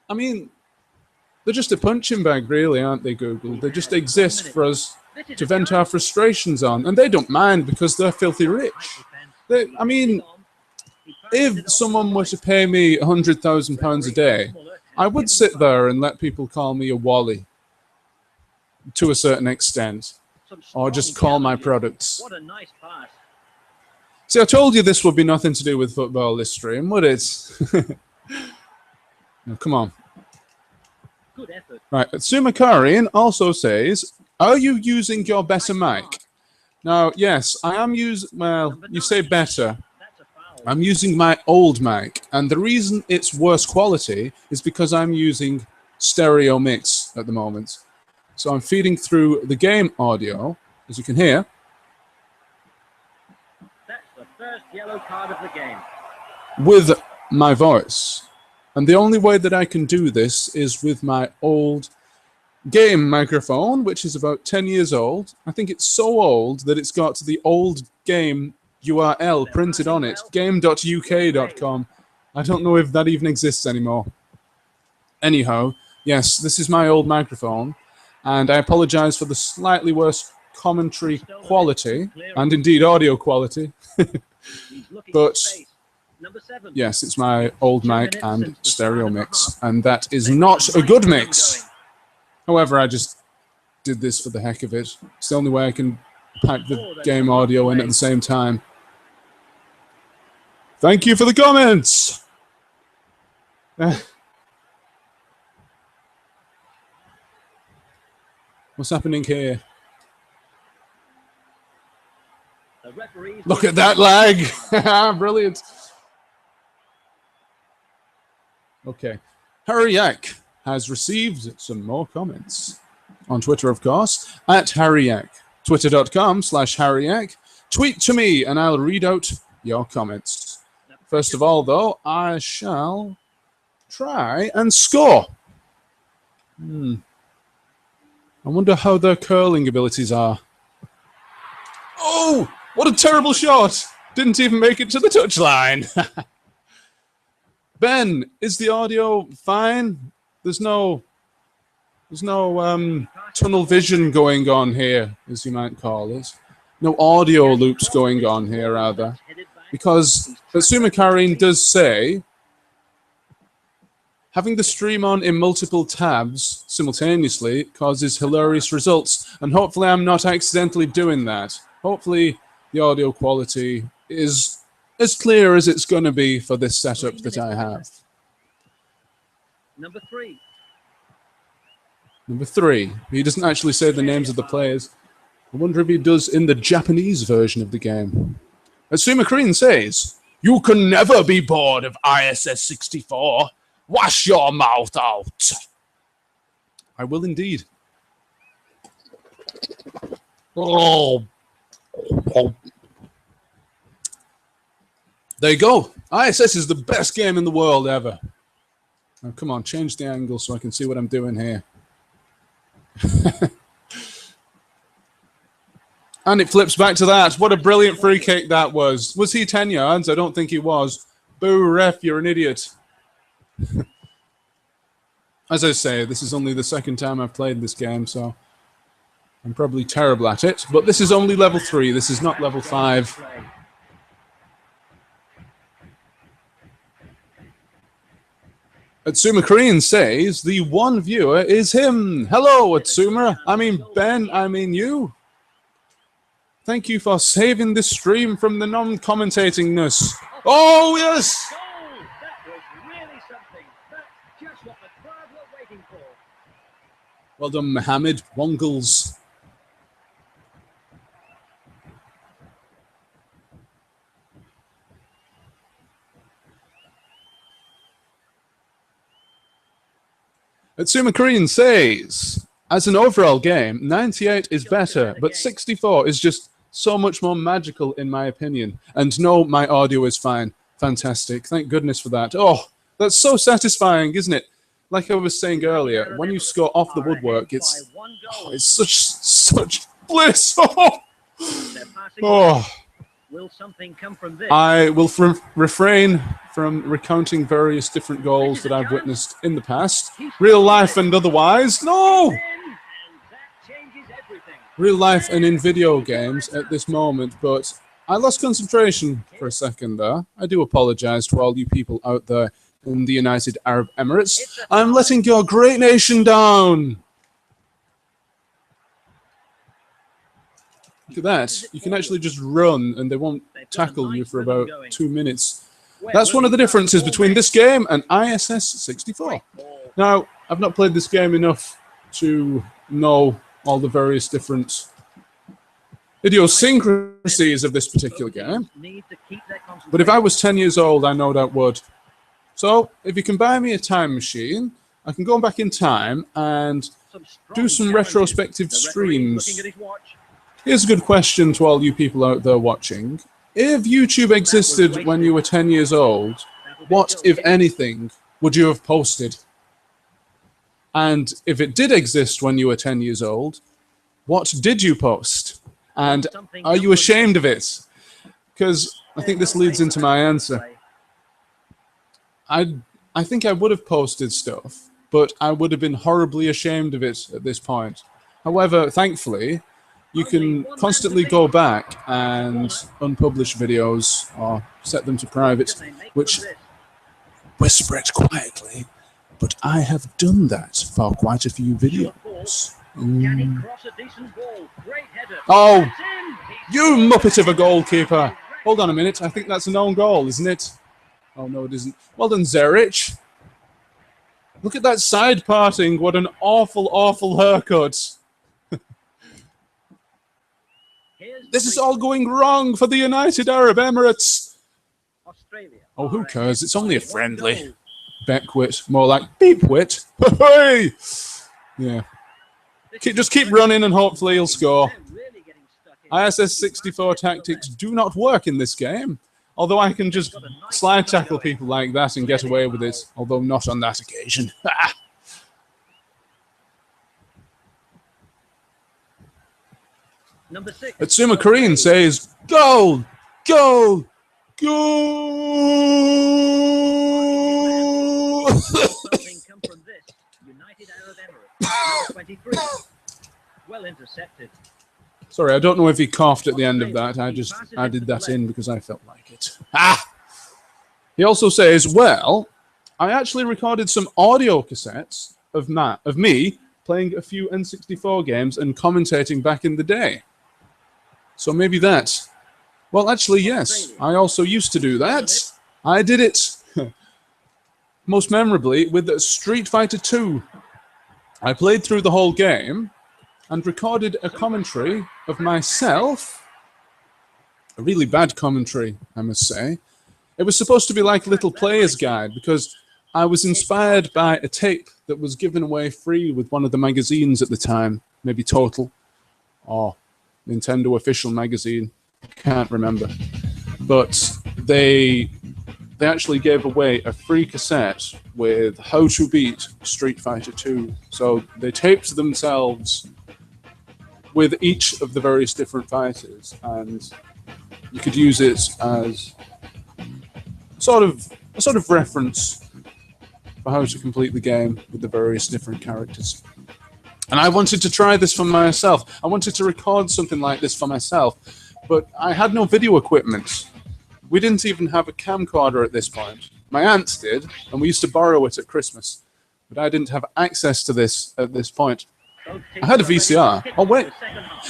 I mean, they're just a punching bag, really, aren't they, Google? They just exist for us to vent our frustrations on. And they don't mind because they're filthy rich. I mean, if someone were to pay me £100,000 a day, I would sit there and let people call me a wally to a certain extent, or just call my products. What a nice pass. See, I told you this would be nothing to do with football, this stream, would it? No, come on. Good effort. Right, Sumakarian also says, are you using your better mic? Now, yes, I am using, well, you say better. I'm using my old mic, and the reason it's worse quality is because I'm using stereo mix at the moment. So I'm feeding through the game audio, as you can hear. That's the first yellow card of the game. With my voice. And the only way that I can do this is with my old game microphone, which is about 10 years old. I think it's so old that it's got the old game URL printed on it, game.uk.com. I don't know if that even exists anymore. Anyhow, yes, this is my old microphone, and I apologize for the slightly worse commentary quality, and indeed audio quality. But yes, it's my old mic and stereo mix, and that is not a good mix. However, I just did this for the heck of it. It's the only way I can pipe the game audio in at the same time. Thank you for the comments. What's happening here? The referee's Look at that lag. Brilliant. Okay. Harry Yak has received some more comments. On Twitter, of course, at Harry Yak. Twitter.com/Harry Yak. Tweet to me and I'll read out your comments. First of all, though, I shall try and score. I wonder how their curling abilities are. Oh, what a terrible shot! Didn't even make it to the touchline. Ben, is the audio fine? There's no tunnel vision going on here, as you might call it. No audio loops going on here, rather. Because Asuma Karin does say, having the stream on in multiple tabs simultaneously causes hilarious results, and hopefully I'm not accidentally doing that. Hopefully the audio quality is as clear as it's going to be for this setup that I have. Number 3. Number 3. He doesn't actually say the names of the players. I wonder if he does in the Japanese version of the game. Asuma Karin says, "You can never be bored of ISS64. Wash your mouth out." I will indeed. Oh. There you go. ISS is the best game in the world ever. Now, come on, change the angle so I can see what I'm doing here. And it flips back to that. What a brilliant free kick that was. Was he 10 yards? I don't think he was. Boo, ref, you're an idiot. As I say, this is only the second time I've played this game, so I'm probably terrible at it. But this is only level 3. This is not level 5. Atsuma Korean says the one viewer is him. Hello, Atsuma. I mean Ben. I mean you. Thank you for saving this stream from the non-commentatingness. Oh yes. That was really something. That's just what the crowd were waiting for. Well done, Mohammed Wongles. Atsuma Korean says, as an overall game, 98 is better, but 64 is just so much more magical in my opinion. And no, my audio is fine. Fantastic. Thank goodness for that. Oh, that's so satisfying, isn't it? Like I was saying earlier, when you score off the woodwork, it's such bliss. Oh. Will something come from this? I will refrain from recounting various different goals that I've witnessed in the past, real life and otherwise. No! Real life and in video games at this moment, but I lost concentration for a second there. I do apologize to all you people out there in the United Arab Emirates. I'm letting your great nation down. Look at that. You can actually just run and they won't tackle you for about 2 minutes. That's one of the differences between this game and ISS64. Now, I've not played this game enough to know all the various different idiosyncrasies of this particular game. But if I was 10 years old, I no doubt would. So, if you can buy me a time machine, I can go back in time and do some retrospective streams. Here's a good question to all you people out there watching. If YouTube existed when you were 10 years old, what, if anything, would you have posted? And if it did exist when you were 10 years old, what did you post? And are you ashamed of it? Because I think this leads into my answer. I think I would have posted stuff, but I would have been horribly ashamed of it at this point. However, thankfully, you can constantly go back and unpublish videos or set them to private, which, whisper it quietly, but I have done that for quite a few videos. Oh, you muppet of a goalkeeper. Hold on a minute, I think that's an own goal, isn't it? Oh, no, it isn't. Well done, Zerich. Look at that side parting. What an awful, awful haircut. This is all going wrong for the United Arab Emirates. Australia. Oh, who cares? It's only a friendly. Beckwit. More like beepwit. Hey! Yeah. Just keep running and hopefully he'll score. ISS64 tactics do not work in this game. Although I can just slide tackle people like that and get away with it. Although not on that occasion. Number 6. Atsuma Korean says, goal! Goal! Goal! Something come from this. United Arab Emirates. 23. Well intercepted. Sorry, I don't know if he coughed at the end of that. I just added that in because I felt like it. He also says, well, I actually recorded some audio cassettes of me playing a few N64 games and commentating back in the day. So maybe that. Well, actually, yes. I also used to do that. I did it. Most memorably with Street Fighter 2. I played through the whole game and recorded a commentary of myself. A really bad commentary, I must say. It was supposed to be like a little player's guide because I was inspired by a tape that was given away free with one of the magazines at the time, maybe Total or Nintendo Official Magazine. Can't remember. But they actually gave away a free cassette with how to beat Street Fighter 2. So they taped themselves with each of the various different fighters, and you could use it as a sort of reference for how to complete the game with the various different characters. And I wanted to try this for myself. I wanted to record something like this for myself, but I had no video equipment. We didn't even have a camcorder at this point. My aunt did, and we used to borrow it at Christmas. But I didn't have access to this at this point. I had a VCR. Oh, wait.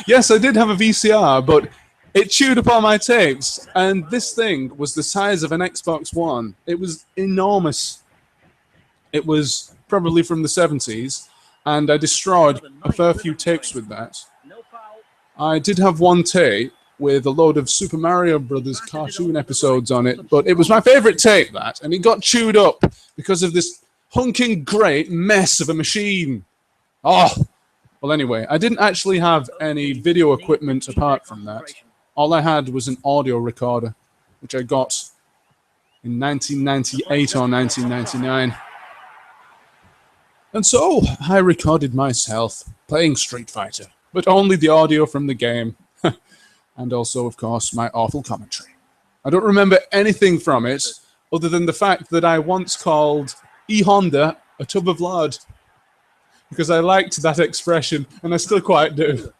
Yes, I did have a VCR, but it chewed up all my tapes. And this thing was the size of an Xbox One. It was enormous. It was probably from the 70s, and I destroyed a fair few tapes with that. I did have one tape with a load of Super Mario Brothers cartoon episodes on it, but it was my favorite tape, that, and it got chewed up because of this hunking great mess of a machine. Oh, well, anyway, I didn't actually have any video equipment apart from that. All I had was an audio recorder, which I got in 1998 or 1999. And so I recorded myself playing Street Fighter, but only the audio from the game. And also, of course, my awful commentary. I don't remember anything from it other than the fact that I once called E-Honda a tub of lard because I liked that expression, and I still quite do.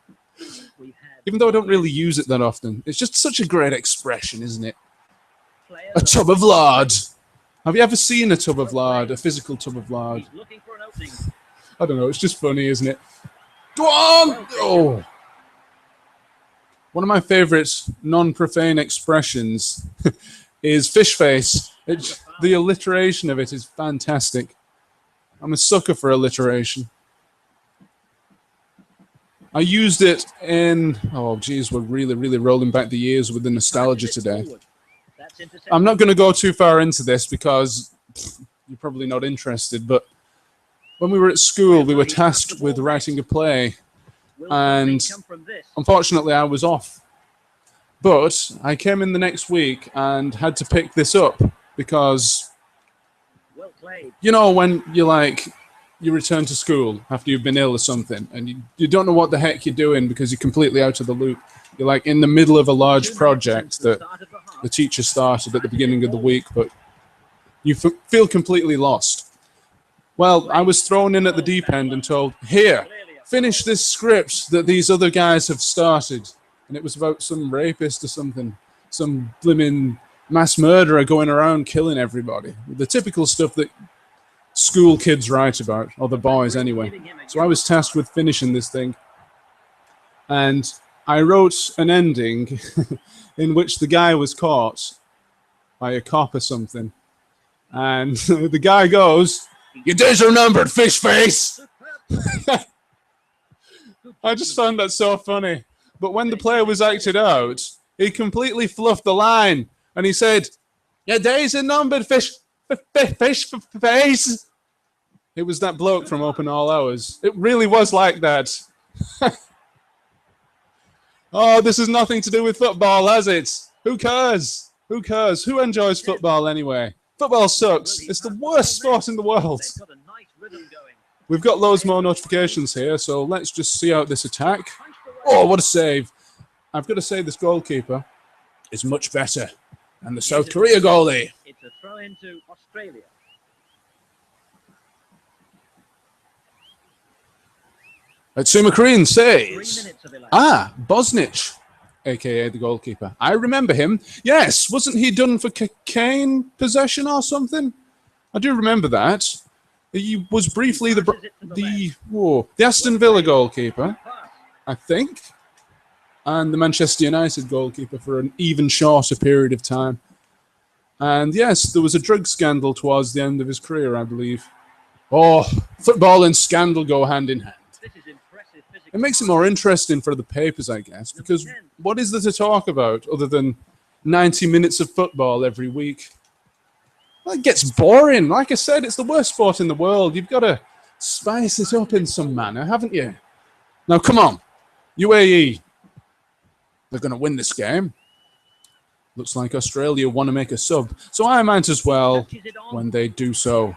Even though I don't really use it that often. It's just such a great expression, isn't it? A tub of lard. Have you ever seen a tub of lard, a physical tub of lard? I don't know, it's just funny, isn't it? Go on! Oh! One of my favorite non-profane expressions is fish face. The alliteration of it is fantastic. I'm a sucker for alliteration. I used it in... Oh, geez, we're really, really rolling back the years with the nostalgia today. I'm not going to go too far into this because you're probably not interested, but when we were at school, we were tasked with writing a play. And unfortunately, I was off. But I came in the next week and had to pick this up because, you know, when you return to school after you've been ill or something, and you don't know what the heck you're doing because you're completely out of the loop. You're like in the middle of a large project that the teacher started at the beginning of the week, but you feel completely lost. Well, I was thrown in at the deep end and told, here, finish this script that these other guys have started. And it was about some rapist or something, some blimmin' mass murderer going around killing everybody. The typical stuff that school kids write about, or the boys anyway. So I was tasked with finishing this thing. And I wrote an ending in which the guy was caught by a cop or something. And the guy goes, "Your days are numbered, fish face!" I just found that so funny. But when the player was acted out, he completely fluffed the line and he said, "Your days are numbered, fish face." It was that bloke from Open All Hours. It really was like that. Oh, this has nothing to do with football, has it? Who cares? Who cares? Who enjoys football anyway? Football sucks. It's the worst sport in the world. We've got loads more notifications here, so let's just see out this attack. Oh, what a save. I've got to say this goalkeeper is much better than the South Korea goalie. It's a throw into Australia. Atsuma Korean says, Bosnich, a.k.a. the goalkeeper. I remember him. Yes, wasn't he done for cocaine possession or something? I do remember that. He was briefly the Aston Villa goalkeeper, I think, and the Manchester United goalkeeper for an even shorter period of time. And yes, there was a drug scandal towards the end of his career, I believe. Oh, football and scandal go hand in hand. It makes it more interesting for the papers, I guess, because what is there to talk about other than 90 minutes of football every week? Well, it gets boring. Like I said, it's the worst sport in the world. You've got to spice it up in some manner, haven't you? Now, come on. UAE. They're going to win this game. Looks like Australia want to make a sub. So I might as well when they do so.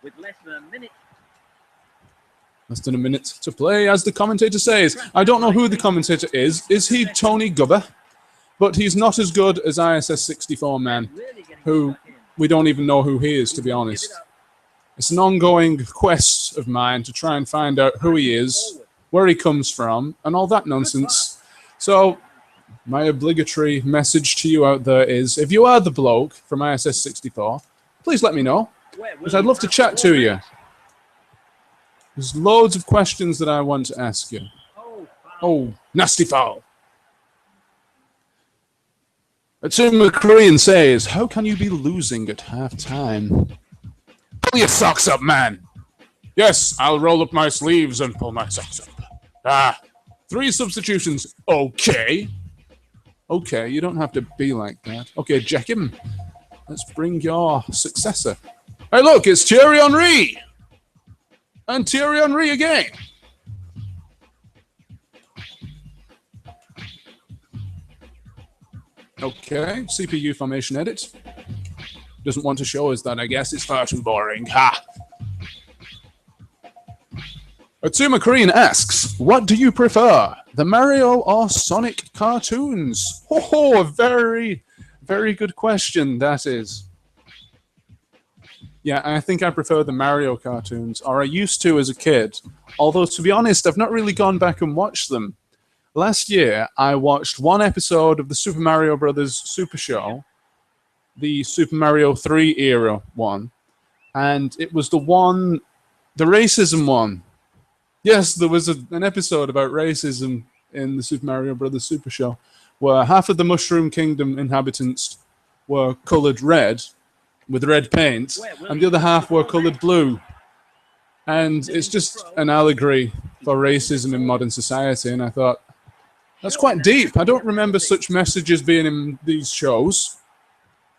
With less than a minute. Less than a minute to play, as the commentator says. I don't know who the commentator is. Is he Tony Gubber? But he's not as good as ISS64 man, who we don't even know who he is, to be honest. It's an ongoing quest of mine to try and find out who he is, where he comes from, and all that nonsense. So my obligatory message to you out there is, if you are the bloke from ISS64, please let me know, because I'd love to chat to you. There's loads of questions that I want to ask you. Oh, nasty foul. Atsuma Korean says, how can you be losing at half-time? Pull your socks up, man. Yes, I'll roll up my sleeves and pull my socks up. 3 substitutions. Okay. Okay, you don't have to be like that. Okay, Jack him. Let's bring your successor. Hey, look, it's Thierry Henry. And Thierry Henry again. Okay, CPU formation edit. Doesn't want to show us that, I guess. It's far too boring. Ha! Atsuma Korean asks, what do you prefer, the Mario or Sonic cartoons? Oh, a very, very good question, that is. Yeah, I think I prefer the Mario cartoons, or I used to as a kid. Although, to be honest, I've not really gone back and watched them. Last year, I watched one episode of the Super Mario Brothers Super Show, the Super Mario 3 era one, and it was the racism one. Yes, there was an episode about racism in the Super Mario Brothers Super Show, where half of the Mushroom Kingdom inhabitants were colored red, with red paint, and the other half were colored blue. And it's just an allegory for racism in modern society, and I thought, that's quite deep. I don't remember such messages being in these shows.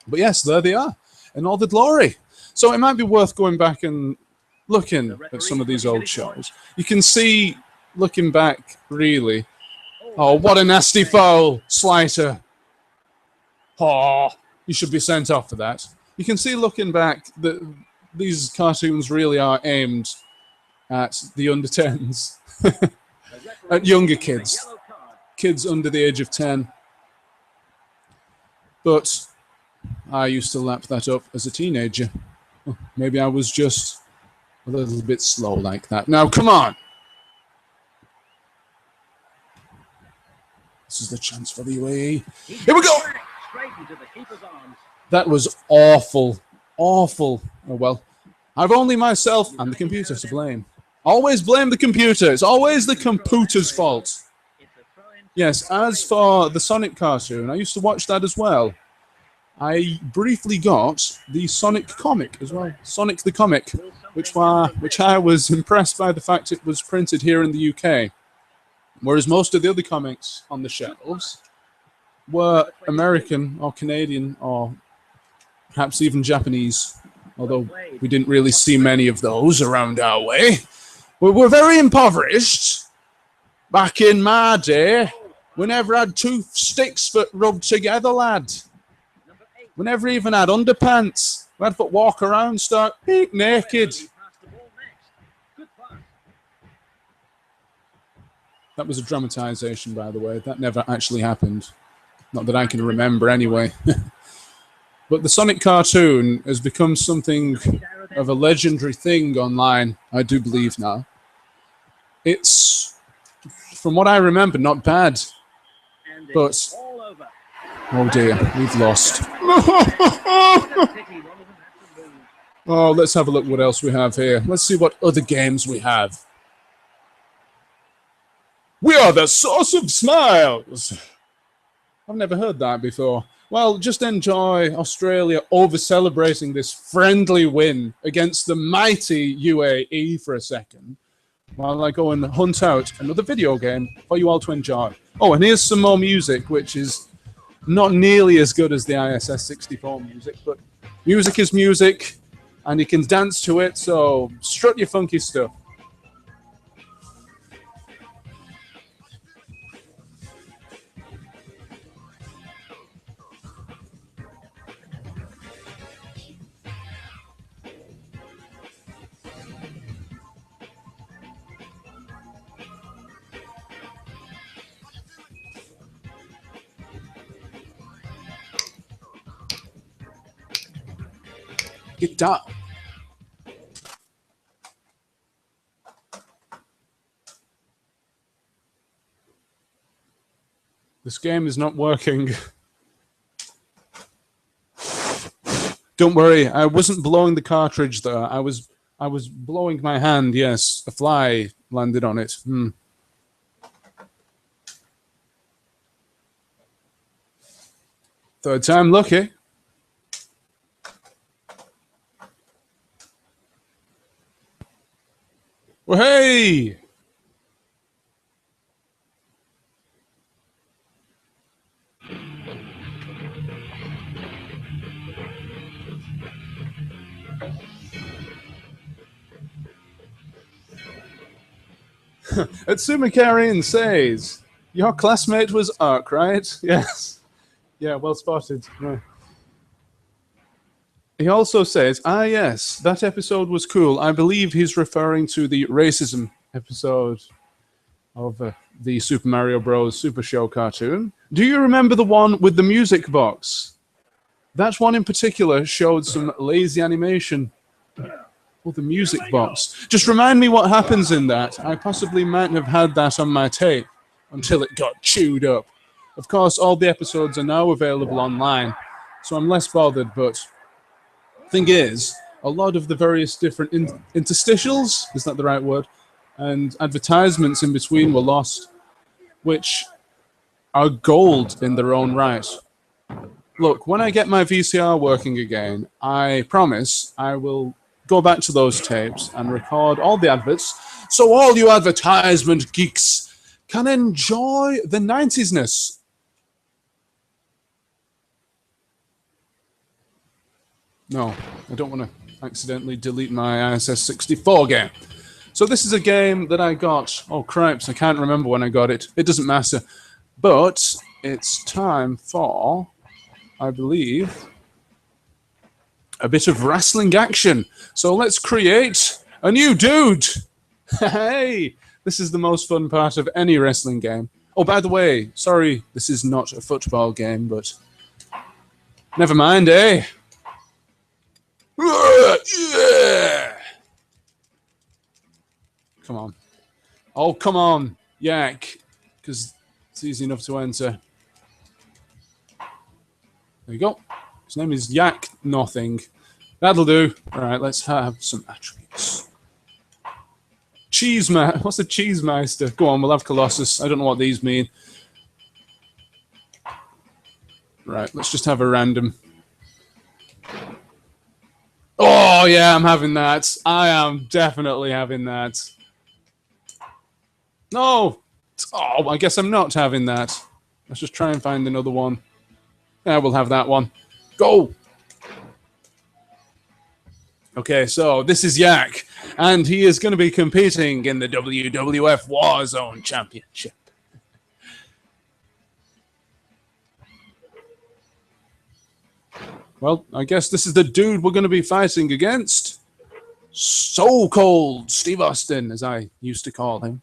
But yes, there they are, in all the glory. So it might be worth going back and looking at some of these old shows. You can see, looking back, really, oh, what a nasty foul, Slicer. Oh, you should be sent off for that. You can see, looking back, that these cartoons really are aimed at the under-10s, at younger kids, kids under the age of 10. But I used to lap that up as a teenager. Maybe I was just a little bit slow like that. Now, come on. This is the chance for the UAE. Here we go. That was awful. Awful. Oh, well. I've only myself and the computer to blame. Always blame the computer. It's always the computer's fault. Yes, as for the Sonic cartoon, I used to watch that as well. I briefly got the Sonic comic as well. Sonic the comic, which I was impressed by the fact it was printed here in the UK. Whereas most of the other comics on the shelves were American or Canadian or perhaps even Japanese, although we didn't really see many of those around our way. We were very impoverished. Back in my day, we never had two sticks that rubbed together, lad. We never even had underpants. We had to walk around stark peak naked. That was a dramatization, by the way. That never actually happened. Not that I can remember anyway. But the Sonic cartoon has become something of a legendary thing online, I do believe now. It's, from what I remember, not bad. But, oh dear, we've lost. Oh, let's have a look what else we have here. Let's see what other games we have. We are the source of smiles. I've never heard that before. Well, just enjoy Australia over-celebrating this friendly win against the mighty UAE for a second, while I go and hunt out another video game for you all to enjoy. Oh, and here's some more music, which is not nearly as good as the ISS64 music, but music is music, and you can dance to it, so strut your funky stuff. Get down. This game is not working. Don't worry, I wasn't blowing the cartridge there. I was blowing my hand. Yes, a fly landed on it. Third time lucky. Well, hey! Atsumikarian says, your classmate was Ark, right? Yes. Yeah, well spotted. Yeah. He also says, yes, that episode was cool. I believe he's referring to the racism episode of the Super Mario Bros. Super Show cartoon. Do you remember the one with the music box? That one in particular showed some lazy animation. Oh, the music box. Just remind me what happens in that. I possibly might have had that on my tape until it got chewed up. Of course, all the episodes are now available online, so I'm less bothered, but thing is, a lot of the various different interstitials, is that the right word, and advertisements in between were lost, which are gold in their own right. Look, when I get my VCR working again, I promise I will go back to those tapes and record all the adverts so all you advertisement geeks can enjoy the 90s-ness. No, I don't want to accidentally delete my ISS64 game. So this is a game that I got. Oh, cripes, I can't remember when I got it. It doesn't matter. But it's time for, I believe, a bit of wrestling action. So let's create a new dude. Hey, this is the most fun part of any wrestling game. Oh, by the way, sorry, this is not a football game, but never mind, eh? Yeah. Come on. Oh, come on, Yak, because it's easy enough to enter. There you go. His name is Yak Nothing. That'll do. All right, let's have some attributes. What's a Cheesemeister? Go on, we'll have Colossus. I don't know what these mean. Right, let's just have a random. Oh, yeah, I'm having that. I am definitely having that. No! Oh, I guess I'm not having that. Let's just try and find another one. Yeah, we'll have that one. Go! Okay, so this is Yak, and he is going to be competing in the WWF Warzone Championship. Well, I guess this is the dude we're going to be fighting against. So Cold Steve Austin, as I used to call him.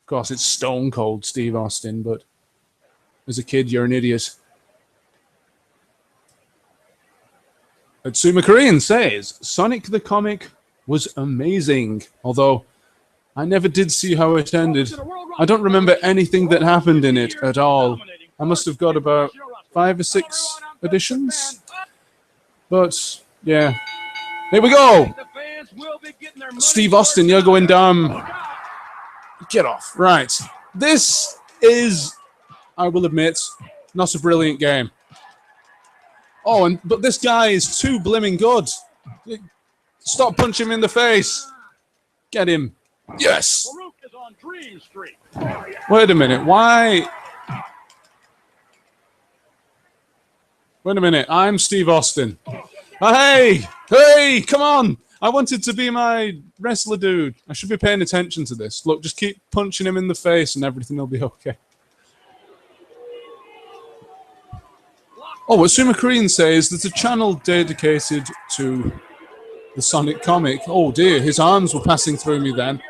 Of course, it's Stone Cold Steve Austin, but as a kid, you're an idiot. Atsuma Korean says, Sonic the Comic was amazing, although I never did see how it ended. I don't remember anything that happened in it at all. I must have got about 5 or 6 editions. But, yeah. Here we go! Steve Austin, you're going down. Get off. Right. This is, I will admit, not a brilliant game. Oh, but this guy is too blimmin' good. Stop punching him in the face. Get him. Yes. Wait a minute. Why? Wait a minute. I'm Steve Austin. Hey! Hey! Come on! I wanted to be my wrestler dude. I should be paying attention to this. Look, just keep punching him in the face and everything will be okay. Oh, what Suma Korean says, there's a channel dedicated to the Sonic comic. Oh dear, his arms were passing through me then.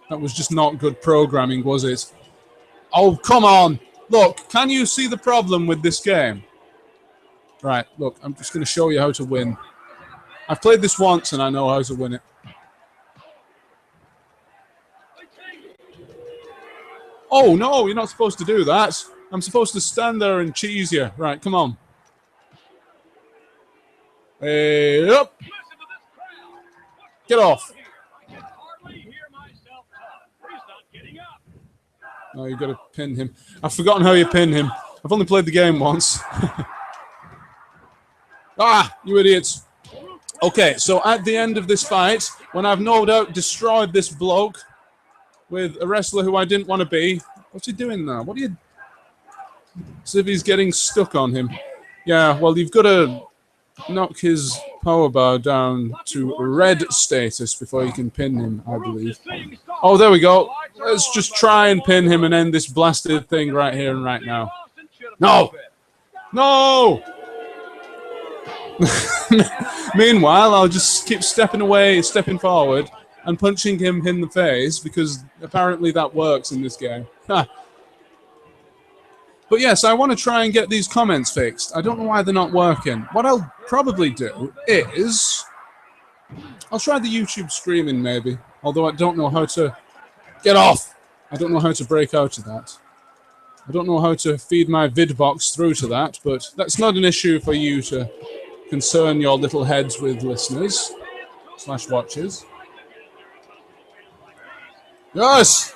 That was just not good programming, was it? Oh, come on. Look, can you see the problem with this game? Right, look, I'm just going to show you how to win. I've played this once and I know how to win it. Oh, no, you're not supposed to do that. I'm supposed to stand there and cheese you. Right, come on. Hey, up. Get off. No, you've got to pin him. I've forgotten how you pin him. I've only played the game once. Ah, you idiots. Okay, so at the end of this fight, when I've no doubt destroyed this bloke with a wrestler who I didn't want to be, what's he doing now? What are you... As if he's getting stuck on him. Yeah, well, you've got to knock his power bar down to red status before you can pin him, I believe. Oh, there we go. Let's just try and pin him and end this blasted thing right here and right now. No! No! Meanwhile, I'll just keep stepping away, stepping forward, and punching him in the face, because apparently that works in this game. But yes, I want to try and get these comments fixed. I don't know why they're not working. What I'll probably do is... I'll try the YouTube streaming, maybe. Although I don't know how to... Get off! I don't know how to break out of that. I don't know how to feed my vidbox through to that, but that's not an issue for you to concern your little heads with, listeners / watchers. Yes!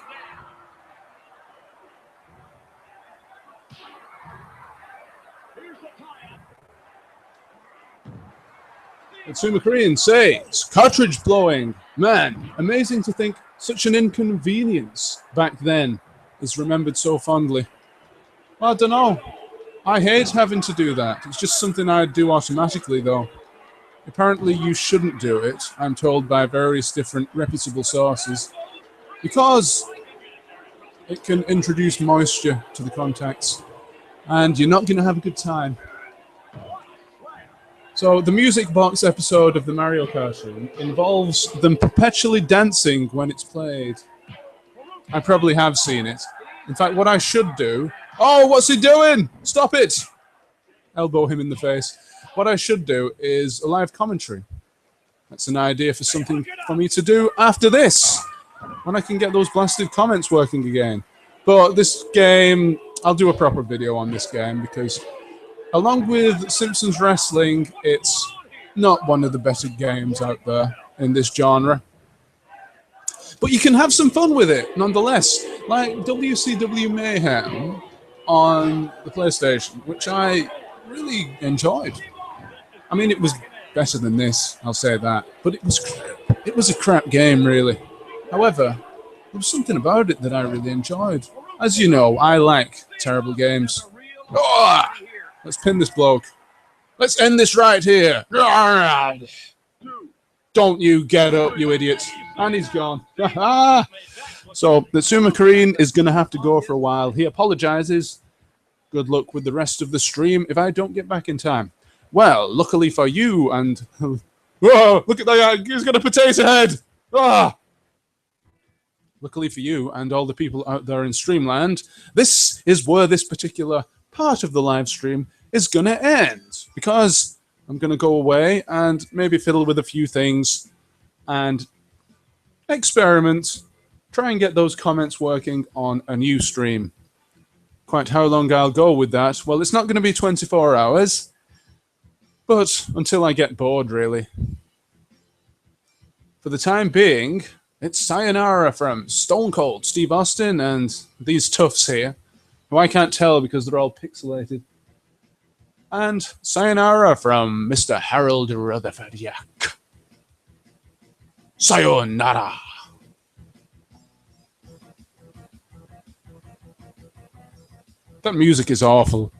Atsuma Korean says, cartridge blowing. Man, amazing to think such an inconvenience back then is remembered so fondly. Well, I don't know. I hate having to do that. It's just something I do automatically, though. Apparently you shouldn't do it, I'm told by various different reputable sources, because it can introduce moisture to the contacts, and you're not going to have a good time. So the music box episode of the Mario Kart involves them perpetually dancing when it's played. I probably have seen it. In fact, what I should do... Oh, what's he doing? Stop it! Elbow him in the face. What I should do is a live commentary. That's an idea for something for me to do after this, when I can get those blasted comments working again. But this game, I'll do a proper video on this game, because along with Simpsons Wrestling, it's not one of the better games out there in this genre. But you can have some fun with it, nonetheless. Like WCW Mayhem on the PlayStation, which I really enjoyed. I mean, it was better than this, I'll say that. But it was a crap game, really. However, there was something about it that I really enjoyed. As you know, I like terrible games. Oh, let's pin this bloke. Let's end this right here. Don't you get up, you idiot. And he's gone. So the Suma Kareen is going to have to go for a while. He apologizes. Good luck with the rest of the stream if I don't get back in time. Well, luckily for you and... Whoa, look at that. He's got a potato head. Ah! Luckily for you and all the people out there in Streamland, this is where this particular part of the live stream is going to end. Because I'm going to go away and maybe fiddle with a few things and experiment. Try and get those comments working on a new stream. Quite how long I'll go with that? Well, it's not going to be 24 hours. But until I get bored, really. For the time being, it's sayonara from Stone Cold Steve Austin and these toughs here, who I can't tell because they're all pixelated. And sayonara from Mr. Harold Rutherford-Yack. Sayonara. That music is awful.